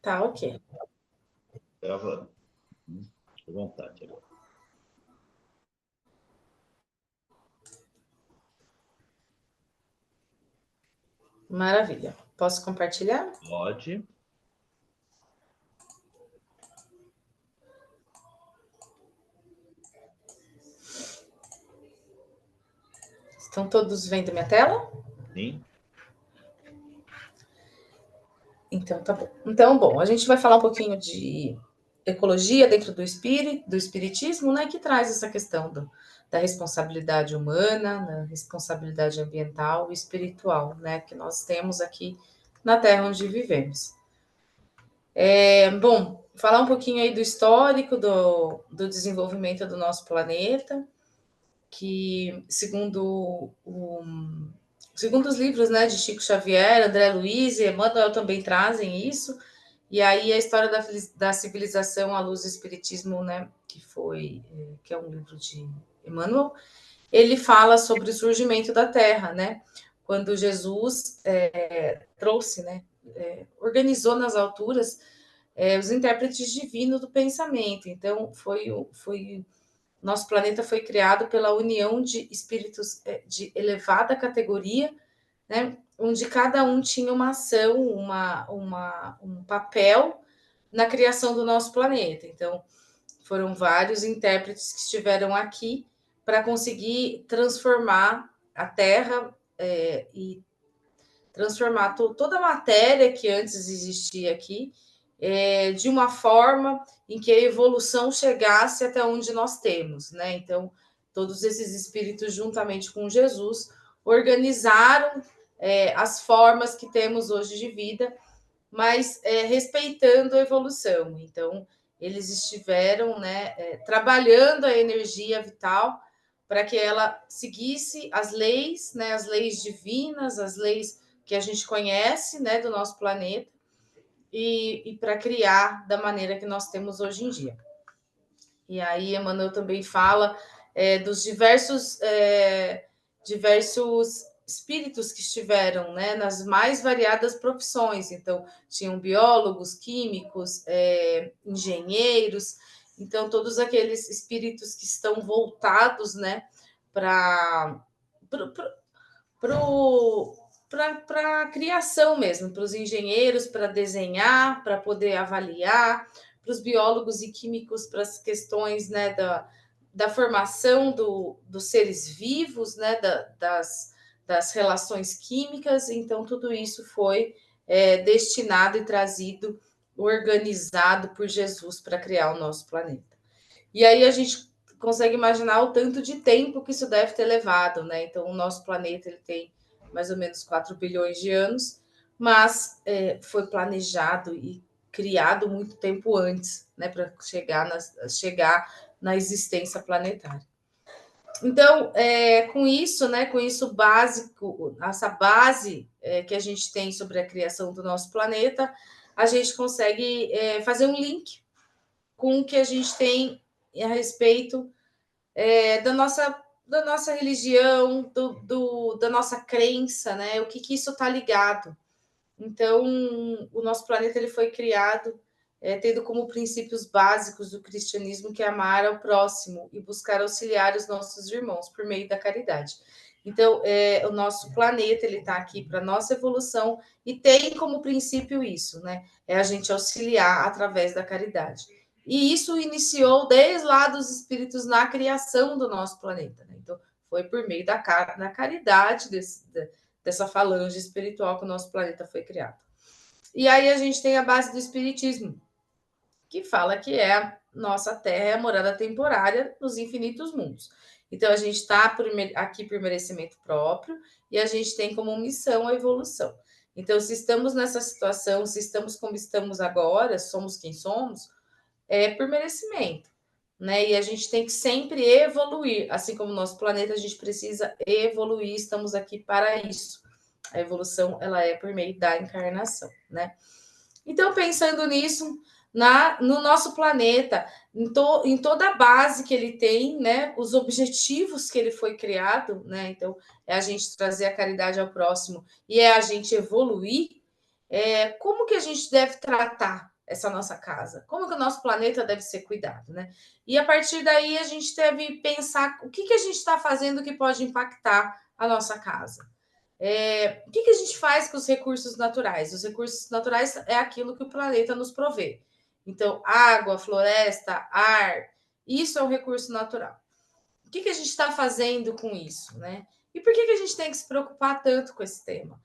Tá, ok. Gravando. À vontade agora. Maravilha. Posso compartilhar? Pode. Estão todos vendo minha tela? Sim. Então, tá bom. Então, bom, a gente vai falar um pouquinho de ecologia dentro do espiritismo, né, que traz essa questão da responsabilidade humana, da responsabilidade ambiental e espiritual, né, que nós temos aqui na Terra onde vivemos. Bom, falar um pouquinho aí do histórico do desenvolvimento do nosso planeta, que segundo os livros, né, de Chico Xavier, André Luiz e Emmanuel também trazem isso. E aí a história da civilização à luz do espiritismo, né, que é um livro de Emmanuel, ele fala sobre o surgimento da Terra, né? Quando Jesus trouxe, né, organizou nas alturas os intérpretes divinos do pensamento. Então nosso planeta foi criado pela união de espíritos de elevada categoria, né, onde cada um tinha uma ação, um papel na criação do nosso planeta. Então, foram vários intérpretes que estiveram aqui para conseguir transformar a Terra e transformar toda a matéria que antes existia aqui de uma forma em que a evolução chegasse até onde nós temos, né? Então, todos esses espíritos, juntamente com Jesus, organizaram as formas que temos hoje de vida, mas respeitando a evolução. Então, eles estiveram, né, trabalhando a energia vital para que ela seguisse as leis, né, as leis divinas, as leis que a gente conhece, né, do nosso planeta, e para criar da maneira que nós temos hoje em dia. E aí, Emmanuel também fala dos diversos espíritos que estiveram, né, nas mais variadas profissões. Então, tinham biólogos, químicos, engenheiros. Então, todos aqueles espíritos que estão voltados, né, para a criação mesmo, para os engenheiros, para desenhar, para poder avaliar, para os biólogos e químicos, para as questões, né, da formação dos seres vivos, né, das relações químicas. Então, tudo isso foi destinado e trazido, organizado por Jesus para criar o nosso planeta. E aí a gente consegue imaginar o tanto de tempo que isso deve ter levado, né? Então, o nosso planeta ele tem mais ou menos 4 bilhões de anos, mas foi planejado e criado muito tempo antes, né, para chegar na existência planetária. Então, com isso, né, com isso básico, essa base que a gente tem sobre a criação do nosso planeta, a gente consegue fazer um link com o que a gente tem a respeito da nossa religião, da nossa crença, né? O que isso está ligado. Então, o nosso planeta ele foi criado tendo como princípios básicos do cristianismo que é amar ao próximo e buscar auxiliar os nossos irmãos por meio da caridade. Então, o nosso planeta ele está aqui para nossa evolução e tem como princípio isso, né? É a gente auxiliar através da caridade. E isso iniciou desde lá dos espíritos na criação do nosso planeta. Né? Então, foi por meio da caridade dessa falange espiritual que o nosso planeta foi criado. E aí a gente tem a base do espiritismo, que fala que a nossa Terra é a morada temporária nos infinitos mundos. Então, a gente está aqui por merecimento próprio e a gente tem como missão a evolução. Então, se estamos nessa situação, se estamos como estamos agora, somos quem somos, é por merecimento, né? E a gente tem que sempre evoluir, assim como o nosso planeta, a gente precisa evoluir, estamos aqui para isso. A evolução, ela é por meio da encarnação, né? Então, pensando nisso, no nosso planeta, em toda a base que ele tem, né? Os objetivos que ele foi criado, né? Então, é a gente trazer a caridade ao próximo e é a gente evoluir. Como que a gente deve tratar essa nossa casa? Como que o nosso planeta deve ser cuidado, né? E a partir daí a gente deve pensar o que a gente está fazendo que pode impactar a nossa casa. O que a gente faz com os recursos naturais? Os recursos naturais é aquilo que o planeta nos provê. Então, água, floresta, ar, isso é um recurso natural. O que a gente está fazendo com isso, né? E por que a gente tem que se preocupar tanto com esse tema?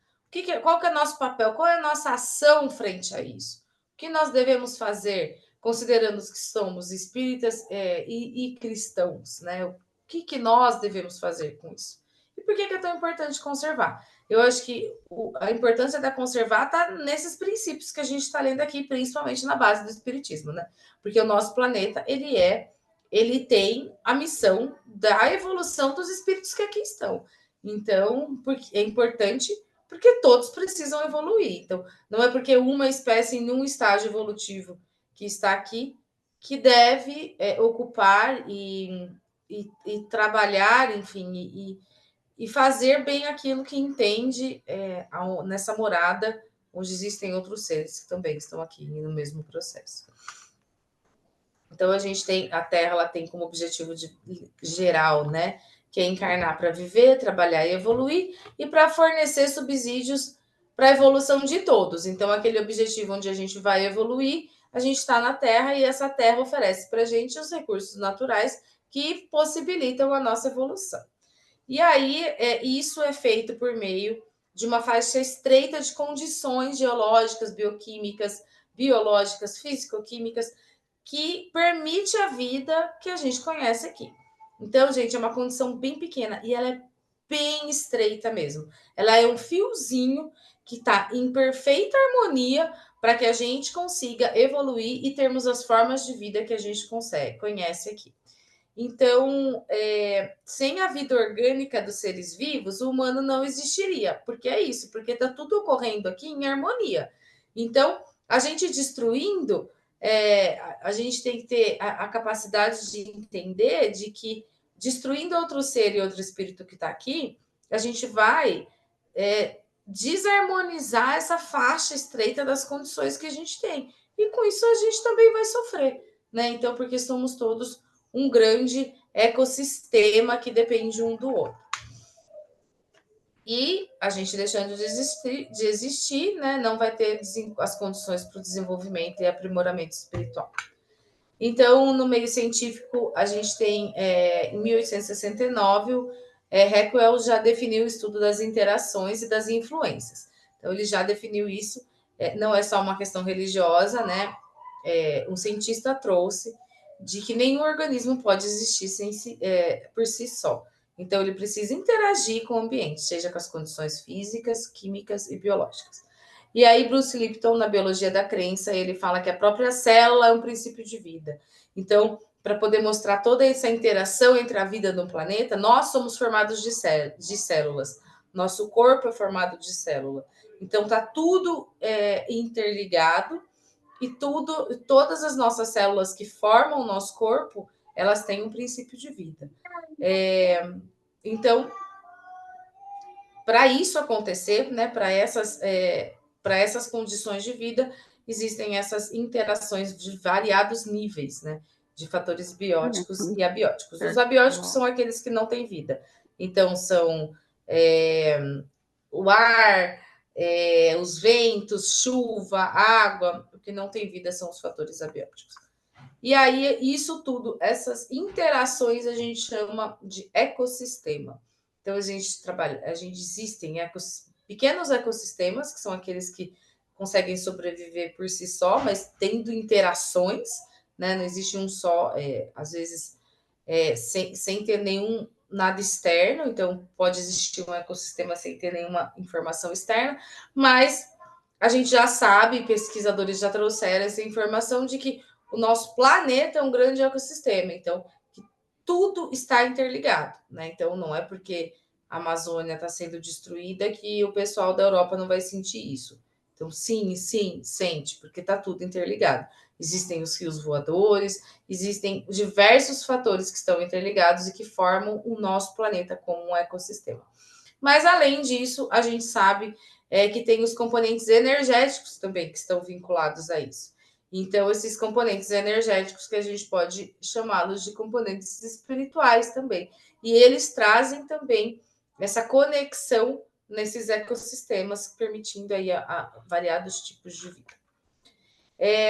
Qual que é o nosso papel? Qual é a nossa ação frente a isso? O que nós devemos fazer, considerando que somos espíritas e cristãos, né? O que nós devemos fazer com isso? E por que é tão importante conservar? Eu acho que a importância da conservar está nesses princípios que a gente está lendo aqui, principalmente na base do espiritismo, né? Porque o nosso planeta, ele tem a missão da evolução dos espíritos que aqui estão. Então, é importante porque todos precisam evoluir. Então, não é porque uma espécie em um estágio evolutivo que está aqui que deve ocupar e trabalhar, enfim, e fazer bem aquilo que entende nessa morada onde existem outros seres que também estão aqui no mesmo processo. Então, a Terra ela tem como objetivo geral, né, que é encarnar para viver, trabalhar e evoluir, e para fornecer subsídios para a evolução de todos. Então, aquele objetivo onde a gente vai evoluir, a gente está na Terra e essa Terra oferece para a gente os recursos naturais que possibilitam a nossa evolução. E aí, isso é feito por meio de uma faixa estreita de condições geológicas, bioquímicas, biológicas, físico-químicas, que permite a vida que a gente conhece aqui. Então, gente, é uma condição bem pequena e ela é bem estreita mesmo. Ela é um fiozinho que está em perfeita harmonia para que a gente consiga evoluir e termos as formas de vida que a gente conhece aqui. Então, sem a vida orgânica dos seres vivos, o humano não existiria. Porque é isso, porque está tudo ocorrendo aqui em harmonia. Então, a gente destruindo, a gente tem que ter a capacidade de entender de que destruindo outro ser e outro espírito que está aqui, a gente vai desarmonizar essa faixa estreita das condições que a gente tem. E com isso a gente também vai sofrer, né? Então, porque somos todos um grande ecossistema que depende um do outro. E a gente deixando de existir, né, não vai ter as condições para o desenvolvimento e aprimoramento espiritual. Então, no meio científico, a gente tem, em 1869, Haeckel já definiu o estudo das interações e das influências. Então, ele já definiu isso, não é só uma questão religiosa, né? Um cientista trouxe de que nenhum organismo pode existir por si só. Então, ele precisa interagir com o ambiente, seja com as condições físicas, químicas e biológicas. E aí, Bruce Lipton, na Biologia da Crença, ele fala que a própria célula é um princípio de vida. Então, para poder mostrar toda essa interação entre a vida no planeta, nós somos formados de células. Nosso corpo é formado de célula. Então, está tudo interligado e todas as nossas células que formam o nosso corpo, elas têm um princípio de vida. Então, para isso acontecer, né, para essas condições de vida, existem essas interações de variados níveis, né, de fatores bióticos e abióticos. Os abióticos são aqueles que não têm vida. Então, são o ar, os ventos, chuva, água. O que não tem vida são os fatores abióticos. E aí, isso tudo, essas interações, a gente chama de ecossistema. Então, existem pequenos ecossistemas, que são aqueles que conseguem sobreviver por si só, mas tendo interações, né? Não existe um só, às vezes, sem ter nada externo, então pode existir um ecossistema sem ter nenhuma informação externa, mas a gente já sabe, pesquisadores já trouxeram essa informação de que o nosso planeta é um grande ecossistema, então que tudo está interligado, né? Então não é porque a Amazônia está sendo destruída que o pessoal da Europa não vai sentir isso. Então, sim, sente, porque está tudo interligado. Existem os rios voadores, existem diversos fatores que estão interligados e que formam o nosso planeta como um ecossistema. Mas, além disso, a gente sabe que tem os componentes energéticos também que estão vinculados a isso. Então, esses componentes energéticos que a gente pode chamá-los de componentes espirituais também. E eles trazem também essa conexão nesses ecossistemas, permitindo aí a variados tipos de vida.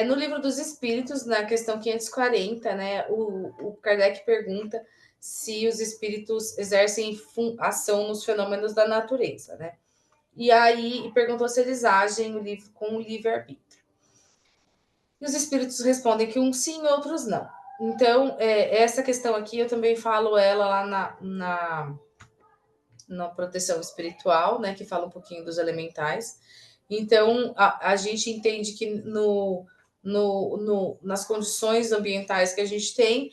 No livro dos Espíritos, na questão 540, né, o Kardec pergunta se os espíritos exercem ação nos fenômenos da natureza, né? E aí perguntou se eles agem com o livre-arbítrio. E os espíritos respondem que uns sim, outros não. Então, essa questão aqui eu também falo ela lá na proteção espiritual, né, que fala um pouquinho dos elementais. Então, a gente entende que nas condições ambientais que a gente tem,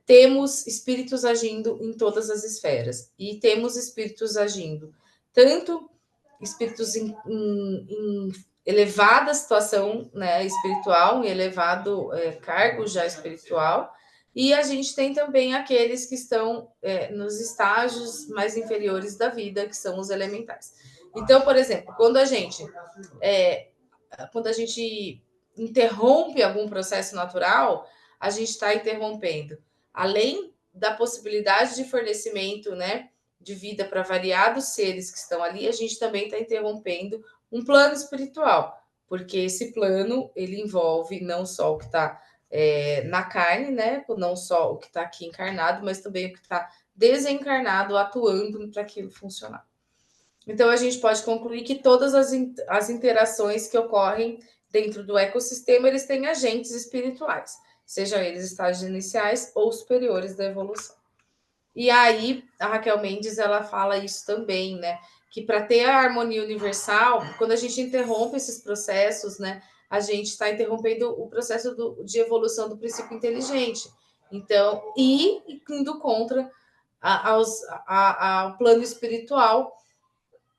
temos espíritos agindo em todas as esferas. E temos espíritos agindo, tanto espíritos em elevada situação, né, espiritual, em elevado cargo já espiritual, e a gente tem também aqueles que estão nos estágios mais inferiores da vida, que são os elementais. Então, por exemplo, quando a gente interrompe algum processo natural, a gente está interrompendo, além da possibilidade de fornecimento, né, de vida para variados seres que estão ali, a gente também está interrompendo um plano espiritual, porque esse plano ele envolve não só o que está na carne, né, não só o que está aqui encarnado, mas também o que está desencarnado atuando para aquilo funcionar. Então, a gente pode concluir que todas as interações que ocorrem dentro do ecossistema, eles têm agentes espirituais, sejam eles estágios iniciais ou superiores da evolução. E aí, a Raquel Mendes, ela fala isso também, né? Que para ter a harmonia universal, quando a gente interrompe esses processos, né? A gente está interrompendo o processo de evolução do princípio inteligente. Então, e indo contra ao plano espiritual,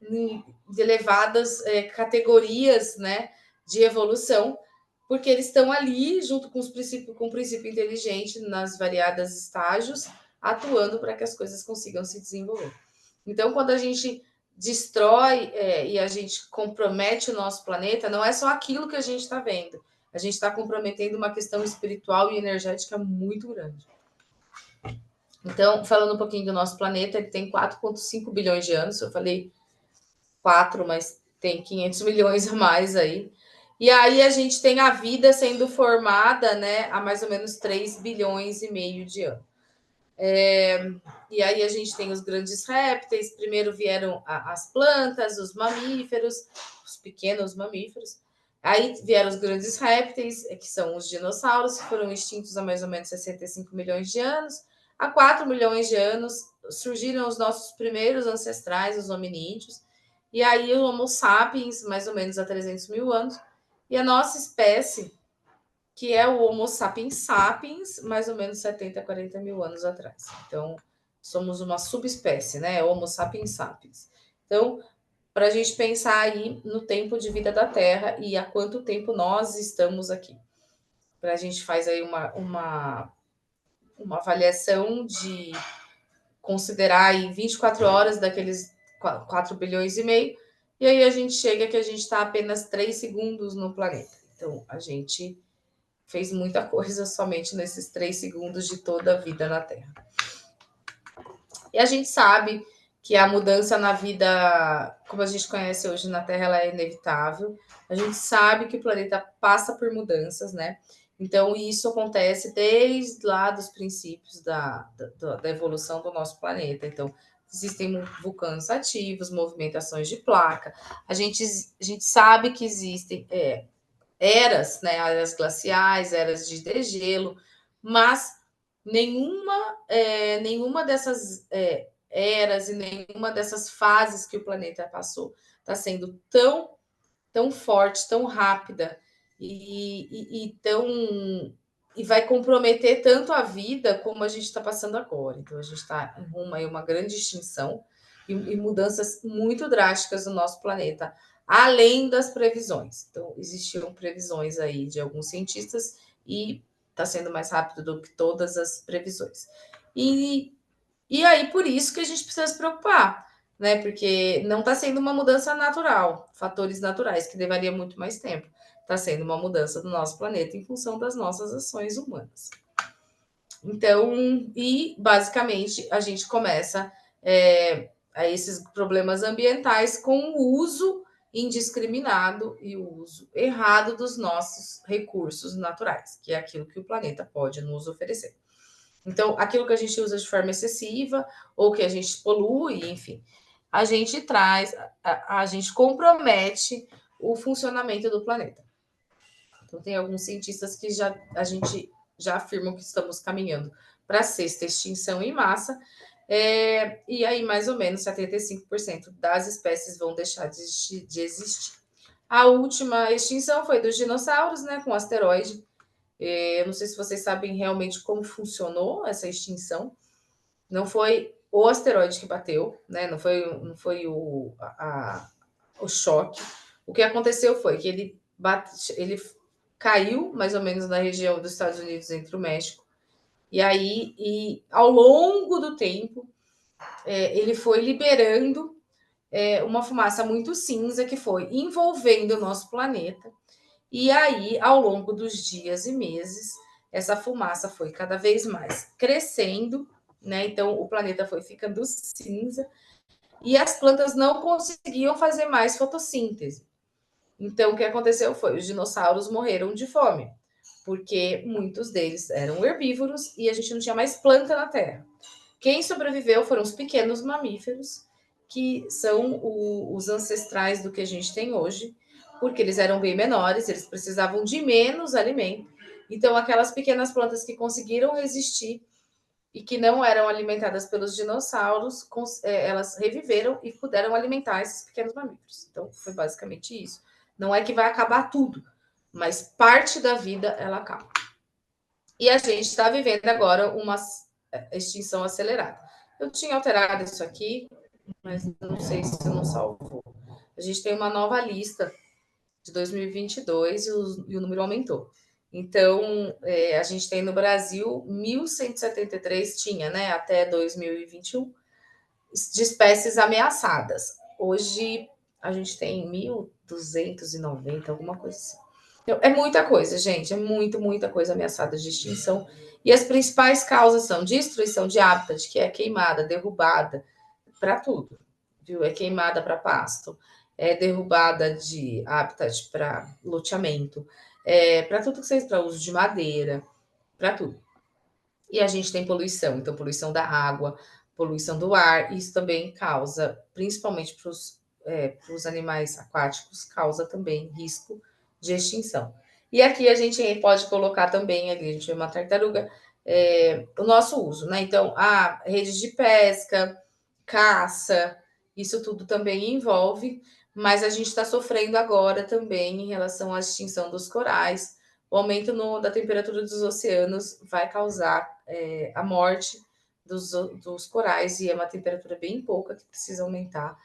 de elevadas categorias, né, de evolução, porque eles estão ali junto com o princípio inteligente nas variadas estágios, atuando para que as coisas consigam se desenvolver. Então, quando a gente destrói e a gente compromete o nosso planeta, não é só aquilo que a gente está vendo. A gente está comprometendo uma questão espiritual e energética muito grande. Então, falando um pouquinho do nosso planeta, ele tem 4,5 bilhões de anos. Eu falei 4, mas tem 500 milhões a mais aí. E aí a gente tem a vida sendo formada, né, há mais ou menos 3 bilhões e meio de anos. E aí a gente tem os grandes répteis, primeiro vieram as plantas, os mamíferos, os pequenos mamíferos. Aí vieram os grandes répteis, que são os dinossauros, que foram extintos há mais ou menos 65 milhões de anos. Há 4 milhões de anos surgiram os nossos primeiros ancestrais, os hominídeos. E aí o Homo sapiens, mais ou menos há 300 mil anos. E a nossa espécie, que é o Homo sapiens sapiens, mais ou menos 70, 40 mil anos atrás. Então, somos uma subespécie, né? Homo sapiens sapiens. Então, para a gente pensar aí no tempo de vida da Terra e há quanto tempo nós estamos aqui. Para a gente faz aí uma avaliação de considerar aí 24 horas daqueles 4 bilhões e meio, e aí a gente chega que a gente está apenas 3 segundos no planeta. Então, a gente fez muita coisa somente nesses 3 segundos de toda a vida na Terra. E a gente sabe que a mudança na vida, como a gente conhece hoje na Terra, ela é inevitável. A gente sabe que o planeta passa por mudanças, né? Então, isso acontece desde lá dos princípios da evolução do nosso planeta. Então, existem vulcões ativos, movimentações de placa. A gente sabe que existem eras, né? Eras glaciais, eras de degelo, mas nenhuma dessas eras e nenhuma dessas fases que o planeta passou está sendo tão forte, tão rápida e vai comprometer tanto a vida como a gente está passando agora. Então, a gente está em rumo a uma grande extinção e mudanças muito drásticas no nosso planeta, além das previsões. Então, existiam previsões aí de alguns cientistas e está sendo mais rápido do que todas as previsões. E aí, por isso que a gente precisa se preocupar, né? Porque não está sendo uma mudança natural, fatores naturais, que levaria muito mais tempo. está sendo uma mudança do nosso planeta em função das nossas ações humanas. Então, e basicamente a gente começa a esses problemas ambientais com o uso indiscriminado e o uso errado dos nossos recursos naturais, que é aquilo que o planeta pode nos oferecer. Então, aquilo que a gente usa de forma excessiva ou que a gente polui, enfim, a gente traz, a gente compromete o funcionamento do planeta. Então, tem alguns cientistas que a gente já afirmam que estamos caminhando para a sexta extinção em massa, e aí mais ou menos 75% das espécies vão deixar de existir. A última extinção foi dos dinossauros, né, com asteroide. Eu não sei se vocês sabem realmente como funcionou essa extinção. Não foi o asteroide que bateu, né? Não foi o choque. O que aconteceu foi que ele caiu mais ou menos na região dos Estados Unidos, entre o México. E aí, ao longo do tempo, ele foi liberando uma fumaça muito cinza que foi envolvendo o nosso planeta. E aí, ao longo dos dias e meses, essa fumaça foi cada vez mais crescendo, né? Então, o planeta foi ficando cinza e as plantas não conseguiam fazer mais fotossíntese. Então, o que aconteceu foi os dinossauros morreram de fome, porque muitos deles eram herbívoros e a gente não tinha mais planta na Terra. Quem sobreviveu foram os pequenos mamíferos, que são os ancestrais do que a gente tem hoje, porque eles eram bem menores, eles precisavam de menos alimento. Então, aquelas pequenas plantas que conseguiram resistir e que não eram alimentadas pelos dinossauros, elas reviveram e puderam alimentar esses pequenos mamíferos. Então, foi basicamente isso. Não é que vai acabar tudo, mas parte da vida ela acaba. E a gente está vivendo agora uma extinção acelerada. Eu tinha alterado isso aqui, mas não sei se não salvou. A gente tem uma nova lista de 2022 e o número aumentou. Então, a gente tem no Brasil 1.173, tinha, né, até 2021, de espécies ameaçadas. Hoje, a gente tem 1.290, alguma coisa assim. Então, é muita coisa, gente, é muita coisa ameaçada de extinção. E as principais causas são destruição de hábitat, que é queimada, derrubada, para tudo, viu? É queimada para pasto, é derrubada de habitat para loteamento, para tudo que seja para uso de madeira, para tudo. E a gente tem poluição, então poluição da água, poluição do ar, isso também causa, principalmente para os animais aquáticos, causa também risco de extinção. E aqui a gente pode colocar também, ali a gente vê uma tartaruga, o nosso uso, né? Então, redes de pesca, caça, isso tudo também envolve, mas a gente está sofrendo agora também em relação à extinção dos corais. O aumento da temperatura dos oceanos vai causar a morte dos corais, e é uma temperatura bem pouca que precisa aumentar,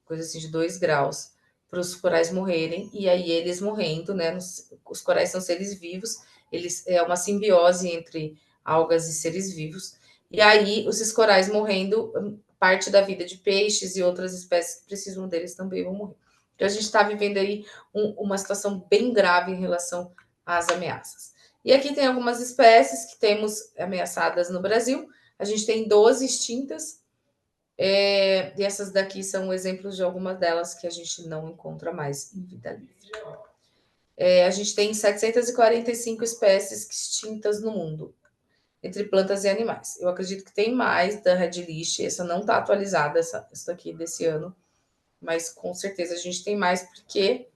coisa assim de 2 graus, para os corais morrerem, e aí eles morrendo, né? Os corais são seres vivos, é uma simbiose entre algas e seres vivos, e aí esses corais morrendo, parte da vida de peixes e outras espécies que precisam deles também vão morrer. Então a gente está vivendo aí uma situação bem grave em relação às ameaças. E aqui tem algumas espécies que temos ameaçadas no Brasil. A gente tem 12 extintas, e essas daqui são exemplos de algumas delas que a gente não encontra mais em vida livre. A gente tem 745 espécies extintas no mundo, entre plantas e animais. Eu acredito que tem mais da Red List, essa não está atualizada, essa daqui desse ano, mas com certeza a gente tem mais, porque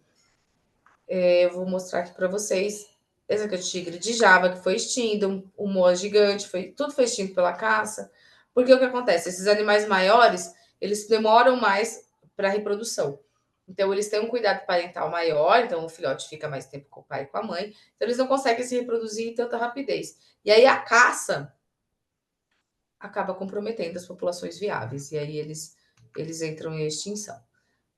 eu vou mostrar aqui para vocês. Essa aqui é o tigre de Java, que foi extinto, o moa gigante, tudo foi extinto pela caça. Porque o que acontece? Esses animais maiores, eles demoram mais para a reprodução. Então, eles têm um cuidado parental maior, então o filhote fica mais tempo com o pai e com a mãe, então eles não conseguem se reproduzir em tanta rapidez. E aí a caça acaba comprometendo as populações viáveis, e aí eles entram em extinção.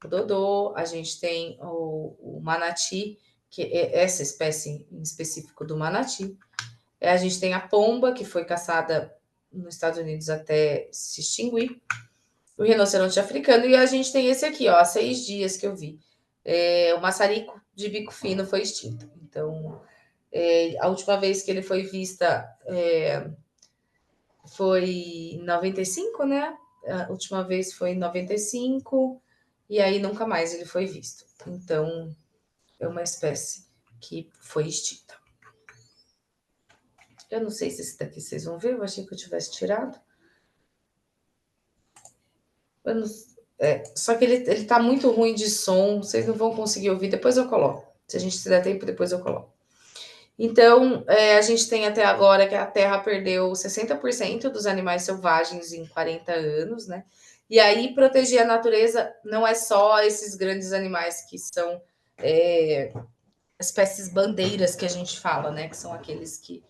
O dodô, a gente tem o manati, que é essa espécie em específico do manati. A gente tem a pomba, que foi caçada nos Estados Unidos até se extinguir. O rinoceronte africano. E a gente tem esse aqui, ó, há 6 dias que eu vi. O maçarico de bico fino foi extinto. Então, a última vez que ele foi vista foi em 95, né? A última vez foi em 95, e aí nunca mais ele foi visto. Então, é uma espécie que foi extinta. Eu não sei se esse daqui vocês vão ver, eu achei que eu tivesse tirado. Não, só que ele tá muito ruim de som, vocês não vão conseguir ouvir, depois eu coloco. Se a gente se der tempo, depois eu coloco. Então, a gente tem até agora que a Terra perdeu 60% dos animais selvagens em 40 anos, né? E aí, proteger a natureza não é só esses grandes animais que são espécies bandeiras que a gente fala, né? Que são aqueles que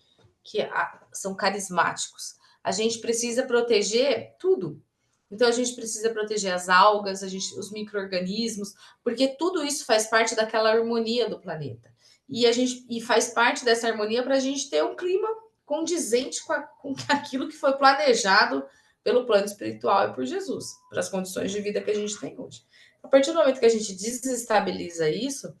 são carismáticos. A gente precisa proteger tudo. Então, a gente precisa proteger as algas, os micro-organismos, porque tudo isso faz parte daquela harmonia do planeta. E faz parte dessa harmonia para a gente ter um clima condizente com aquilo que foi planejado pelo plano espiritual e por Jesus, para as condições de vida que a gente tem hoje. A partir do momento que a gente desestabiliza isso,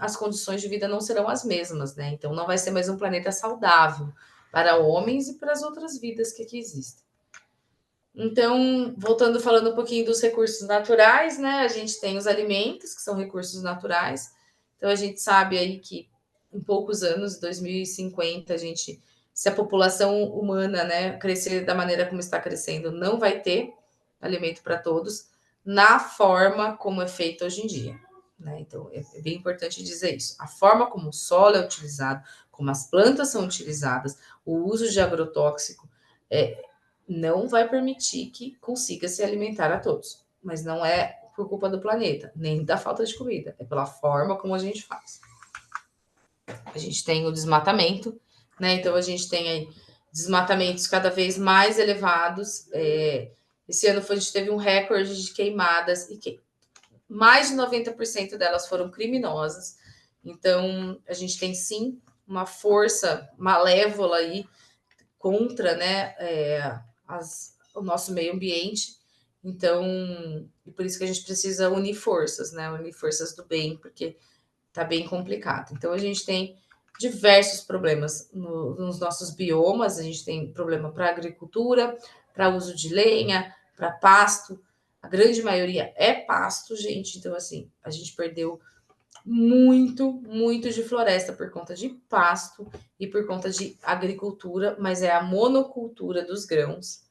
as condições de vida não serão as mesmas, né? Então não vai ser mais um planeta saudável para homens e para as outras vidas que aqui existem. Então, voltando falando um pouquinho dos recursos naturais, né? A gente tem os alimentos, que são recursos naturais. Então a gente sabe aí que em poucos anos, 2050, se a população humana, né, crescer da maneira como está crescendo, não vai ter alimento para todos na forma como é feito hoje em dia. Né? Então, é bem importante dizer isso. A forma como o solo é utilizado, como as plantas são utilizadas, o uso de agrotóxico, não vai permitir que consiga se alimentar a todos. Mas não é por culpa do planeta, nem da falta de comida. É pela forma como a gente faz. A gente tem o desmatamento, né? Então, a gente tem aí desmatamentos cada vez mais elevados. Esse ano a gente teve um recorde de queimadas e mais de 90% delas foram criminosas. Então, a gente tem sim uma força malévola aí contra, né, o nosso meio ambiente. Então, e por isso que a gente precisa unir forças, né? Unir forças do bem, porque tá bem complicado. Então, a gente tem diversos problemas nos nossos biomas. A gente tem problema para agricultura, para uso de lenha, para pasto. A grande maioria é pasto, gente. Então, assim, a gente perdeu muito de floresta por conta de pasto e por conta de agricultura, mas é a monocultura dos grãos,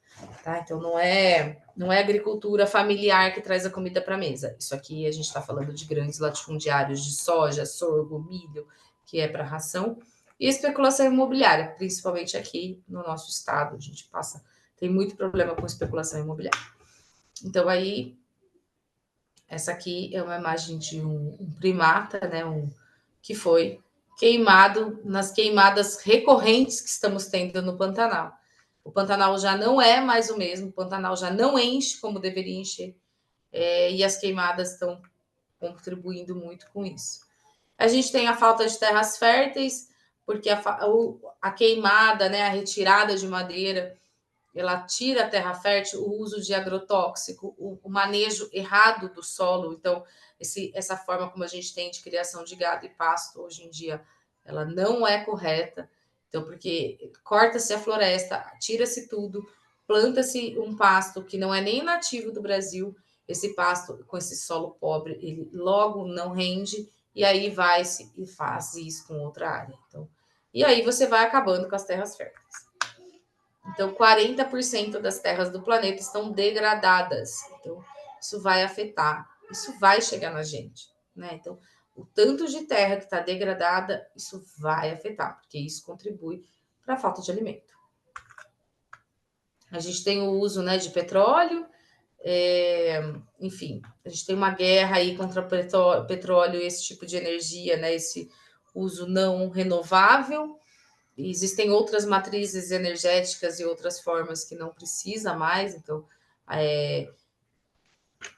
tá? Então não é agricultura familiar que traz a comida para a mesa. Isso aqui a gente está falando de grandes latifundiários de soja, sorgo, milho, que é para ração, e especulação imobiliária, principalmente aqui no nosso estado. A gente tem muito problema com especulação imobiliária. Então aí essa aqui é uma imagem de um primata, né, que foi queimado nas queimadas recorrentes que estamos tendo no Pantanal. O Pantanal já não é mais o mesmo, o Pantanal já não enche como deveria encher, e as queimadas estão contribuindo muito com isso. A gente tem a falta de terras férteis, porque a queimada, né, a retirada de madeira, ela tira a terra fértil, o uso de agrotóxico, o manejo errado do solo. Então, essa forma como a gente tem de criação de gado e pasto hoje em dia, ela não é correta. Então, porque corta-se a floresta, tira-se tudo, planta-se um pasto que não é nem nativo do Brasil. Esse pasto, com esse solo pobre, ele logo não rende, e aí vai-se e faz isso com outra área. Então, e aí você vai acabando com as terras férteis. Então, 40% das terras do planeta estão degradadas. Então, isso vai afetar, isso vai chegar na gente, né? Então, o tanto de terra que está degradada, isso vai afetar, porque isso contribui para a falta de alimento. A gente tem o uso, né, de petróleo, enfim, a gente tem uma guerra aí contra o petróleo e esse tipo de energia, né? Esse uso não renovável. Existem outras matrizes energéticas e outras formas que não precisa mais. Então,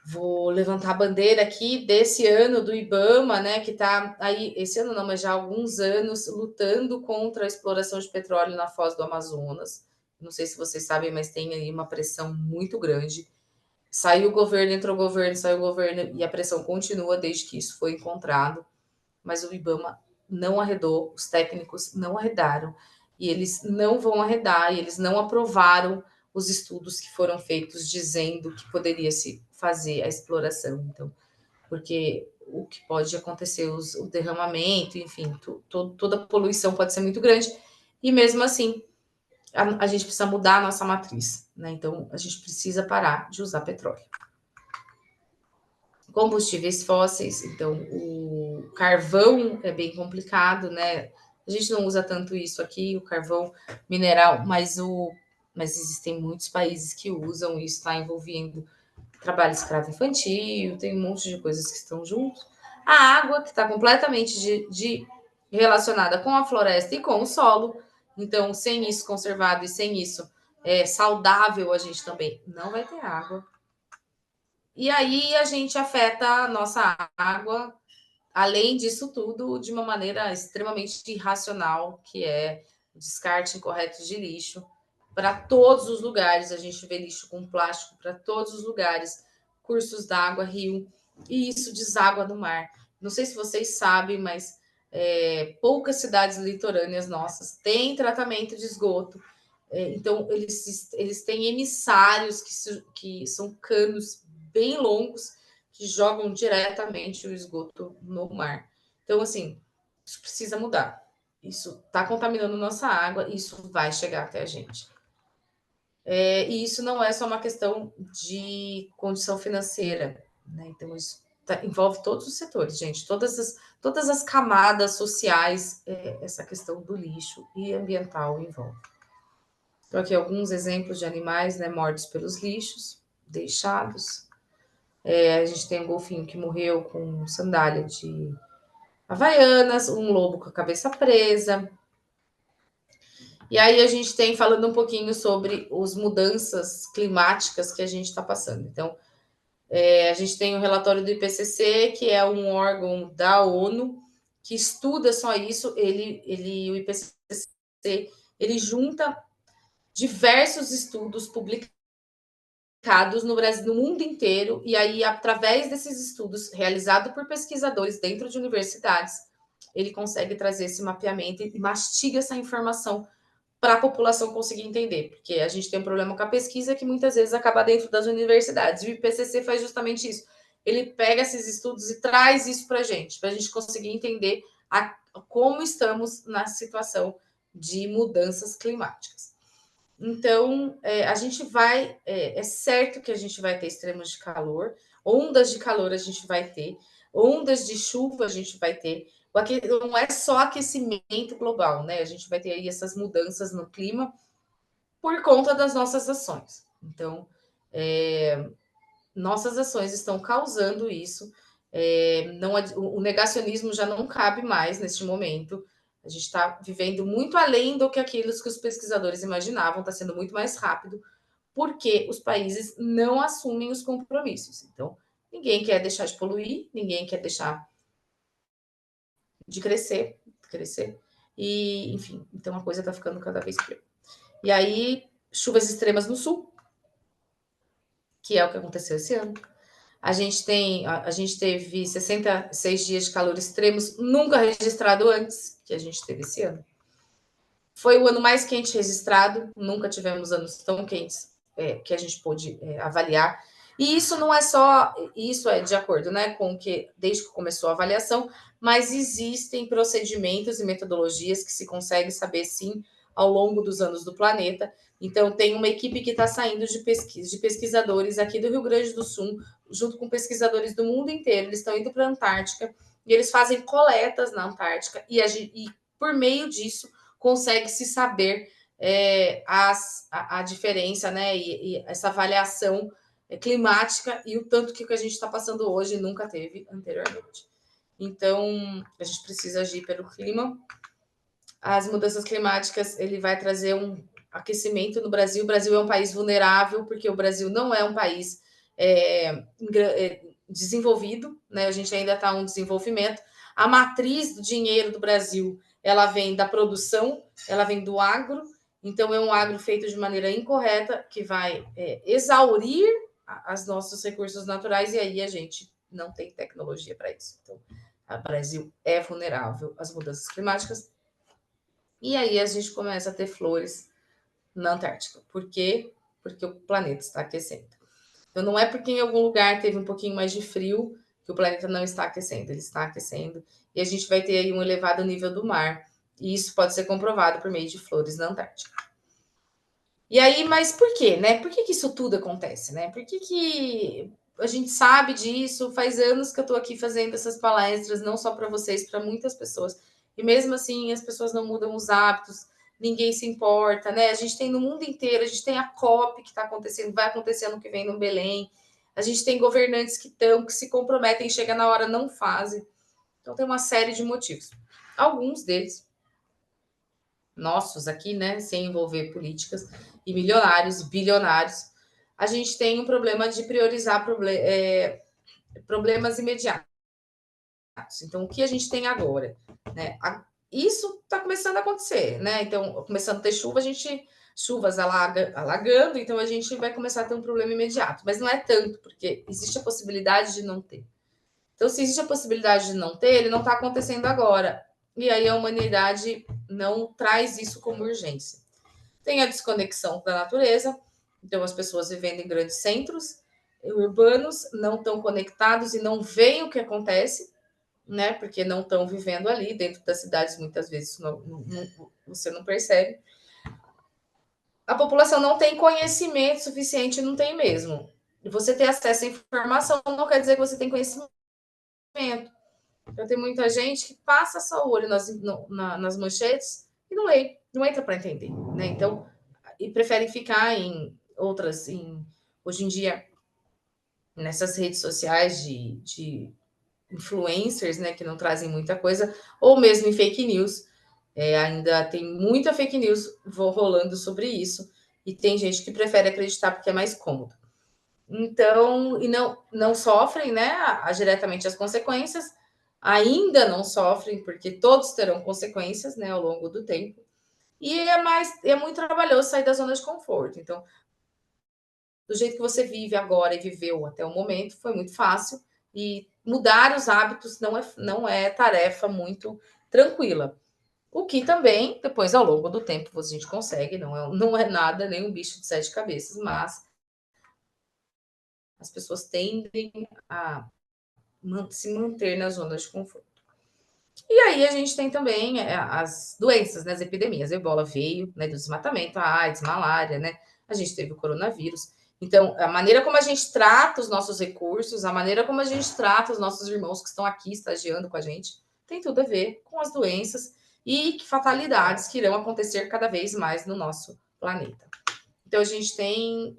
vou levantar a bandeira aqui desse ano do IBAMA, né, que está aí, esse ano não, mas já há alguns anos, lutando contra a exploração de petróleo na foz do Amazonas. Não sei se vocês sabem, mas tem aí uma pressão muito grande. Saiu o governo, entrou o governo, saiu o governo, e a pressão continua desde que isso foi encontrado. Mas o IBAMA não arredou, os técnicos não arredaram, e eles não vão arredar, e eles não aprovaram os estudos que foram feitos dizendo que poderia se fazer a exploração. Então, porque o que pode acontecer, o derramamento, enfim, toda a poluição pode ser muito grande, e mesmo assim, a gente precisa mudar a nossa matriz, né? Então, a gente precisa parar de usar petróleo. Combustíveis fósseis, então, o carvão é bem complicado, né? A gente não usa tanto isso aqui, o carvão mineral, mas existem muitos países que usam, isso está envolvendo trabalho escravo infantil, tem um monte de coisas que estão juntos. A água, que está completamente relacionada com a floresta e com o solo. Então, sem isso conservado e sem isso saudável, a gente também não vai ter água. E aí a gente afeta a nossa água, além disso tudo, de uma maneira extremamente irracional, que é o descarte incorreto de lixo para todos os lugares. A gente vê lixo com plástico para todos os lugares, cursos d'água, rio, e isso deságua no mar. Não sei se vocês sabem, mas poucas cidades litorâneas nossas têm tratamento de esgoto. Então, eles têm emissários que são canos bem longos que jogam diretamente o esgoto no mar. Então, assim, isso precisa mudar. Isso está contaminando nossa água e isso vai chegar até a gente. E isso não é só uma questão de condição financeira, né? Então, isso envolve todos os setores, gente, todas as camadas sociais, essa questão do lixo e ambiental envolve. Então, aqui alguns exemplos de animais, né, mortos pelos lixos, deixados. A gente tem um golfinho que morreu com sandália de Havaianas, um lobo com a cabeça presa. E aí a gente tem falando um pouquinho sobre as mudanças climáticas que a gente está passando. Então, a gente tem o relatório do IPCC, que é um órgão da ONU que estuda só isso. O IPCC, ele junta diversos estudos publicados no Brasil, no mundo inteiro, e aí, através desses estudos realizados por pesquisadores dentro de universidades, ele consegue trazer esse mapeamento e mastiga essa informação para a população conseguir entender, porque a gente tem um problema com a pesquisa que muitas vezes acaba dentro das universidades, e o IPCC faz justamente isso. Ele pega esses estudos e traz isso para a gente conseguir entender como estamos na situação de mudanças climáticas. Então, a gente vai. É certo que a gente vai ter extremos de calor, ondas de calor a gente vai ter, ondas de chuva a gente vai ter. Não é só aquecimento global, né? A gente vai ter aí essas mudanças no clima por conta das nossas ações. Então, nossas ações estão causando isso. O negacionismo já não cabe mais neste momento. A gente está vivendo muito além do que aquilo que os pesquisadores imaginavam, está sendo muito mais rápido, porque os países não assumem os compromissos. Então, ninguém quer deixar de poluir, ninguém quer deixar de crescer. E, enfim, então a coisa está ficando cada vez pior. E aí, chuvas extremas no sul, que é o que aconteceu esse ano. A gente teve 66 dias de calor extremos, nunca registrado antes, que a gente teve esse ano. Foi o ano mais quente registrado, nunca tivemos anos tão quentes que a gente pôde avaliar. E isso não é só, isso é de acordo, né, com que, desde que começou a avaliação, mas existem procedimentos e metodologias que se consegue saber, sim, ao longo dos anos do planeta. Então, tem uma equipe que está saindo de pesquisadores aqui do Rio Grande do Sul, junto com pesquisadores do mundo inteiro. Eles estão indo para a Antártica e eles fazem coletas na Antártica e por meio disso, consegue-se saber a diferença, né? E essa avaliação climática e o tanto que a gente está passando hoje nunca teve anteriormente. Então, a gente precisa agir pelo clima. As mudanças climáticas, ele vai trazer um aquecimento no Brasil. O Brasil é um país vulnerável, porque o Brasil não é um país desenvolvido, né? A gente ainda está em um desenvolvimento. A matriz do dinheiro do Brasil, ela vem da produção, ela vem do agro. Então, é um agro feito de maneira incorreta, que vai exaurir os nossos recursos naturais, e aí a gente não tem tecnologia para isso. Então, o Brasil é vulnerável às mudanças climáticas, e aí a gente começa a ter flores na Antártica. Por quê? Porque o planeta está aquecendo. Então, não é porque em algum lugar teve um pouquinho mais de frio que o planeta não está aquecendo, ele está aquecendo, e a gente vai ter aí um elevado nível do mar, e isso pode ser comprovado por meio de flores na Antártica. E aí, mas por quê, né? Por que isso tudo acontece, né? Por que a gente sabe disso? Faz anos que eu estou aqui fazendo essas palestras, não só para vocês, para muitas pessoas. E mesmo assim, as pessoas não mudam os hábitos, ninguém se importa, né? A gente tem no mundo inteiro, a gente tem a COP que está acontecendo, vai acontecer ano que vem no Belém. A gente tem governantes que se comprometem, chega na hora, não fazem. Então tem uma série de motivos. Alguns deles nossos aqui, né, sem envolver políticas, e milionários, bilionários, a gente tem um problema de priorizar problemas imediatos. Então, o que a gente tem agora? Né? Isso está começando a acontecer, né? Então, começando a ter chuva, chuvas alagando, então a gente vai começar a ter um problema imediato. Mas não é tanto, porque existe a possibilidade de não ter. Então, se existe a possibilidade de não ter, ele não está acontecendo agora. E aí a humanidade não traz isso como urgência. Tem a desconexão da natureza, então as pessoas vivendo em grandes centros urbanos não estão conectados e não veem o que acontece, né? Porque não estão vivendo ali dentro das cidades, muitas vezes você não percebe. A população não tem conhecimento suficiente, não tem mesmo. Você ter acesso à informação não quer dizer que você tem conhecimento. Então, tem muita gente que passa só o olho nas manchetes e não lê, não entra para entender, né? Então, e preferem ficar hoje em dia, nessas redes sociais de influencers, né, que não trazem muita coisa, ou mesmo em fake news. Ainda tem muita fake news rolando sobre isso, e tem gente que prefere acreditar porque é mais cômodo. Então, e não sofrem, né, diretamente as consequências, ainda não sofrem, porque todos terão consequências, né, ao longo do tempo. E é muito trabalhoso sair da zona de conforto. Então, do jeito que você vive agora e viveu até o momento, foi muito fácil. E mudar os hábitos não é tarefa muito tranquila. O que também, depois, ao longo do tempo, a gente consegue, não é nada, nem um bicho de 7 cabeças, mas as pessoas tendem a se manter na zona de conforto. E aí a gente tem também as doenças, né, as epidemias. A ebola veio, né, do desmatamento, a AIDS, malária, né? A gente teve o coronavírus. Então, a maneira como a gente trata os nossos recursos, a maneira como a gente trata os nossos irmãos que estão aqui estagiando com a gente, tem tudo a ver com as doenças e fatalidades que irão acontecer cada vez mais no nosso planeta. Então, a gente tem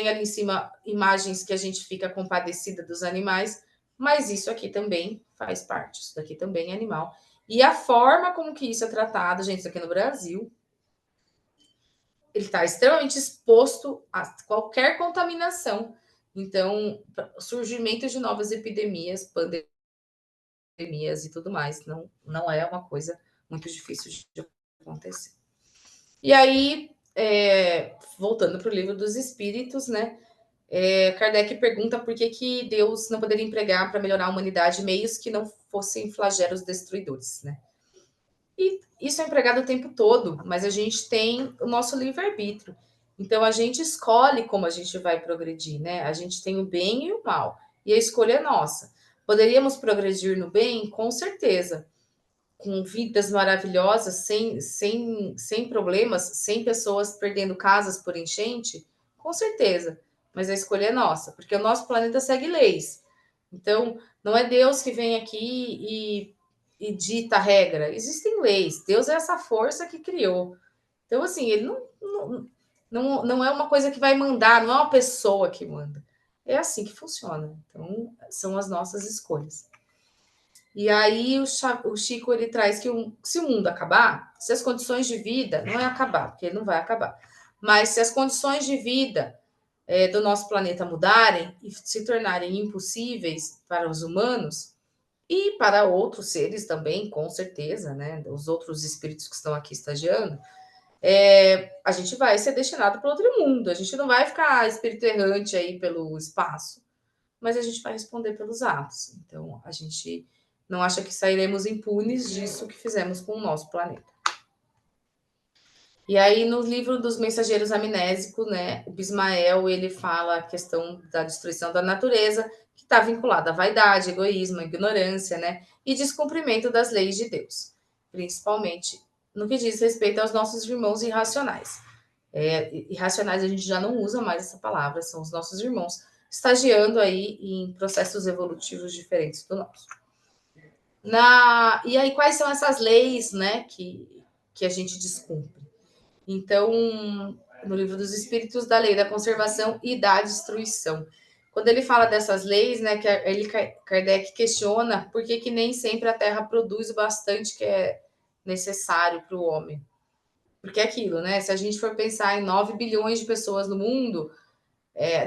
ali em cima imagens que a gente fica compadecida dos animais, mas isso aqui também faz parte, isso daqui também é animal. E a forma como que isso é tratado, gente, isso aqui no Brasil, ele está extremamente exposto a qualquer contaminação. Então, surgimento de novas epidemias, pandemias e tudo mais, não é uma coisa muito difícil de acontecer. E aí, voltando para o livro dos Espíritos, né? Kardec pergunta por que Deus não poderia empregar para melhorar a humanidade meios que não fossem flagelos destruidores, né? E isso é empregado o tempo todo, mas a gente tem o nosso livre-arbítrio. Então a gente escolhe como a gente vai progredir, né? A gente tem o bem e o mal, e a escolha é nossa. Poderíamos progredir no bem? Com certeza. Com vidas maravilhosas, sem problemas, sem pessoas perdendo casas por enchente? Com certeza. Mas a escolha é nossa, porque o nosso planeta segue leis. Então, não é Deus que vem aqui e dita a regra. Existem leis. Deus é essa força que criou. Então, assim, ele não é uma coisa que vai mandar, não é uma pessoa que manda. É assim que funciona. Então, são as nossas escolhas. E aí o Chico ele traz que se o mundo acabar, se as condições de vida, não é acabar, porque ele não vai acabar, mas se as condições de vida do nosso planeta mudarem e se tornarem impossíveis para os humanos e para outros seres também, com certeza, né? Os outros espíritos que estão aqui estagiando, a gente vai ser destinado para outro mundo. A gente não vai ficar espírito errante aí pelo espaço, mas a gente vai responder pelos atos. Então, a gente não acha que sairemos impunes disso que fizemos com o nosso planeta. E aí, no livro dos Mensageiros Amnésicos, né, o Bismael, ele fala a questão da destruição da natureza, que está vinculada à vaidade, egoísmo, ignorância, né, e descumprimento das leis de Deus, principalmente no que diz respeito aos nossos irmãos irracionais. Irracionais a gente já não usa mais essa palavra, são os nossos irmãos, estagiando aí em processos evolutivos diferentes do nosso. E aí, quais são essas leis, né, que a gente descumpre? Então, no livro dos Espíritos, da lei da conservação e da destruição. Quando ele fala dessas leis, né, Kardec questiona por que nem sempre a Terra produz o bastante que é necessário para o homem. Porque é aquilo, né? Se a gente for pensar em 9 bilhões de pessoas no mundo,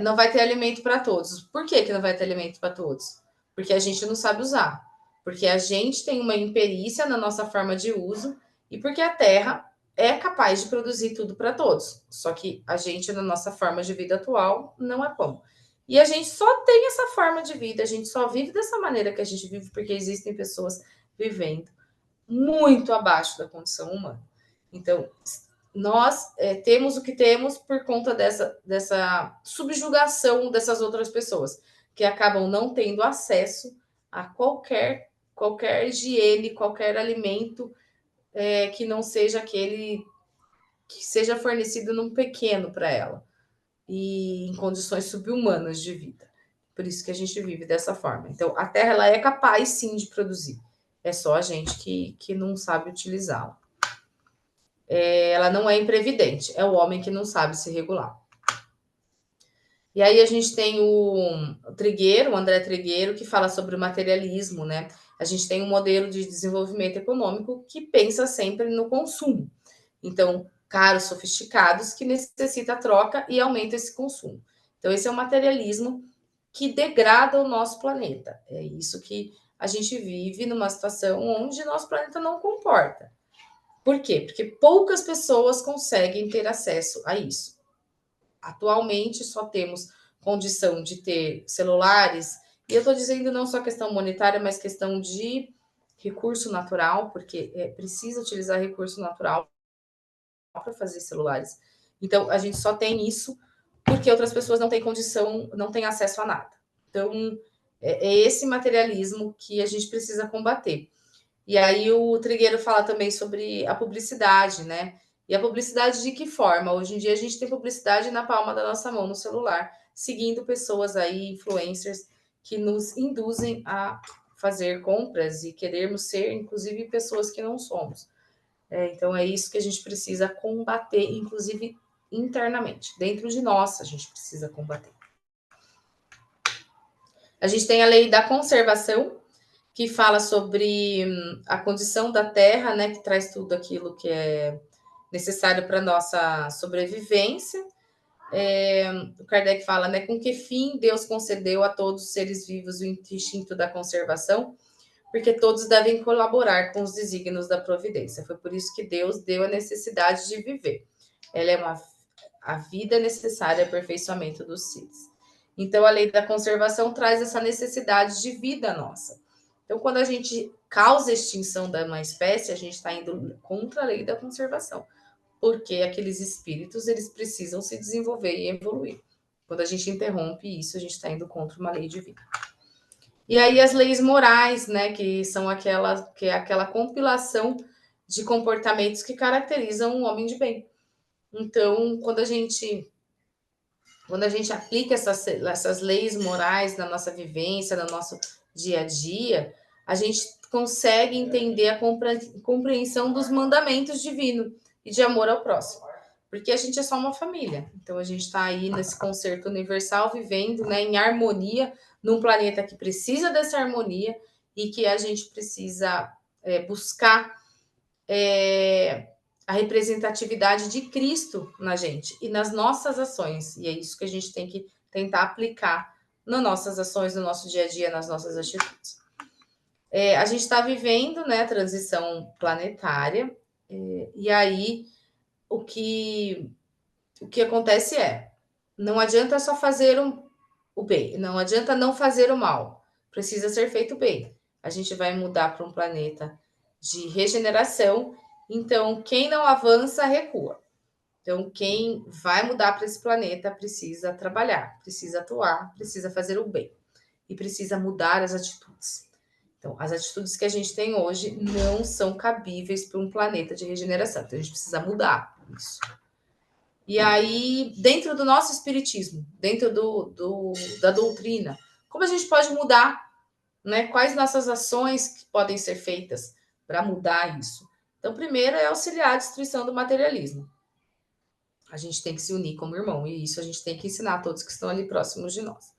não vai ter alimento para todos. Por que não vai ter alimento para todos? Porque a gente não sabe usar. Porque a gente tem uma imperícia na nossa forma de uso e porque a Terra é capaz de produzir tudo para todos. Só que a gente, na nossa forma de vida atual, não é como. E a gente só tem essa forma de vida, a gente só vive dessa maneira que a gente vive porque existem pessoas vivendo muito abaixo da condição humana. Então, nós temos o que temos por conta dessa subjugação dessas outras pessoas, que acabam não tendo acesso a qualquer higiene, qualquer alimento que não seja aquele que seja fornecido num pequeno para ela, e em condições subhumanas de vida. Por isso que a gente vive dessa forma. Então, a Terra ela é capaz, sim, de produzir. É só a gente que não sabe utilizá-la. Ela não é imprevidente, é o homem que não sabe se regular. E aí a gente tem o Trigueiro, o André Trigueiro, que fala sobre o materialismo, né? A gente tem um modelo de desenvolvimento econômico que pensa sempre no consumo. Então, caros, sofisticados, que necessita troca e aumenta esse consumo. Então, esse é o materialismo que degrada o nosso planeta. É isso que a gente vive numa situação onde nosso planeta não comporta. Por quê? Porque poucas pessoas conseguem ter acesso a isso. Atualmente, só temos condição de ter celulares, e eu estou dizendo não só questão monetária, mas questão de recurso natural, porque precisa utilizar recurso natural para fazer celulares. Então, a gente só tem isso porque outras pessoas não têm condição, não têm acesso a nada. Então, é esse materialismo que a gente precisa combater. E aí o Trigueiro fala também sobre a publicidade, né? E a publicidade de que forma? Hoje em dia a gente tem publicidade na palma da nossa mão, no celular, seguindo pessoas aí, influencers, que nos induzem a fazer compras e querermos ser, inclusive, pessoas que não somos. Então é isso que a gente precisa combater, inclusive internamente. Dentro de nós a gente precisa combater. A gente tem a lei da conservação, que fala sobre a condição da terra, né, que traz tudo aquilo que é necessário para a nossa sobrevivência. O Kardec fala, né, com que fim Deus concedeu a todos os seres vivos o instinto da conservação, porque todos devem colaborar com os desígnios da providência. Foi por isso que Deus deu a necessidade de viver. Ela é a vida necessária ao aperfeiçoamento dos seres. Então, a lei da conservação traz essa necessidade de vida nossa. Então, quando a gente causa a extinção de uma espécie, a gente está indo contra a lei da conservação, porque aqueles espíritos eles precisam se desenvolver e evoluir. Quando a gente interrompe isso, a gente está indo contra uma lei divina. E aí as leis morais, né, que são aquela compilação de comportamentos que caracterizam um homem de bem. Então, quando a gente aplica essas leis morais na nossa vivência, no nosso dia a dia, a gente consegue entender a compreensão dos mandamentos divinos e de amor ao próximo. Porque a gente é só uma família. Então, a gente está aí nesse concerto universal, vivendo, né, em harmonia, num planeta que precisa dessa harmonia e que a gente precisa buscar a representatividade de Cristo na gente e nas nossas ações. E é isso que a gente tem que tentar aplicar nas nossas ações, no nosso dia a dia, nas nossas atitudes. A gente está vivendo, né, transição planetária, e aí o que acontece não adianta só fazer o bem, não adianta não fazer o mal, precisa ser feito o bem. A gente vai mudar para um planeta de regeneração, então quem não avança, recua. Então, quem vai mudar para esse planeta precisa trabalhar, precisa atuar, precisa fazer o bem e precisa mudar as atitudes. Então, as atitudes que a gente tem hoje não são cabíveis para um planeta de regeneração. Então, a gente precisa mudar isso. E aí, dentro do nosso espiritismo, dentro da doutrina, como a gente pode mudar, né? Quais nossas ações que podem ser feitas para mudar isso? Então, primeiro é auxiliar a destruição do materialismo. A gente tem que se unir como irmão, e isso a gente tem que ensinar a todos que estão ali próximos de nós.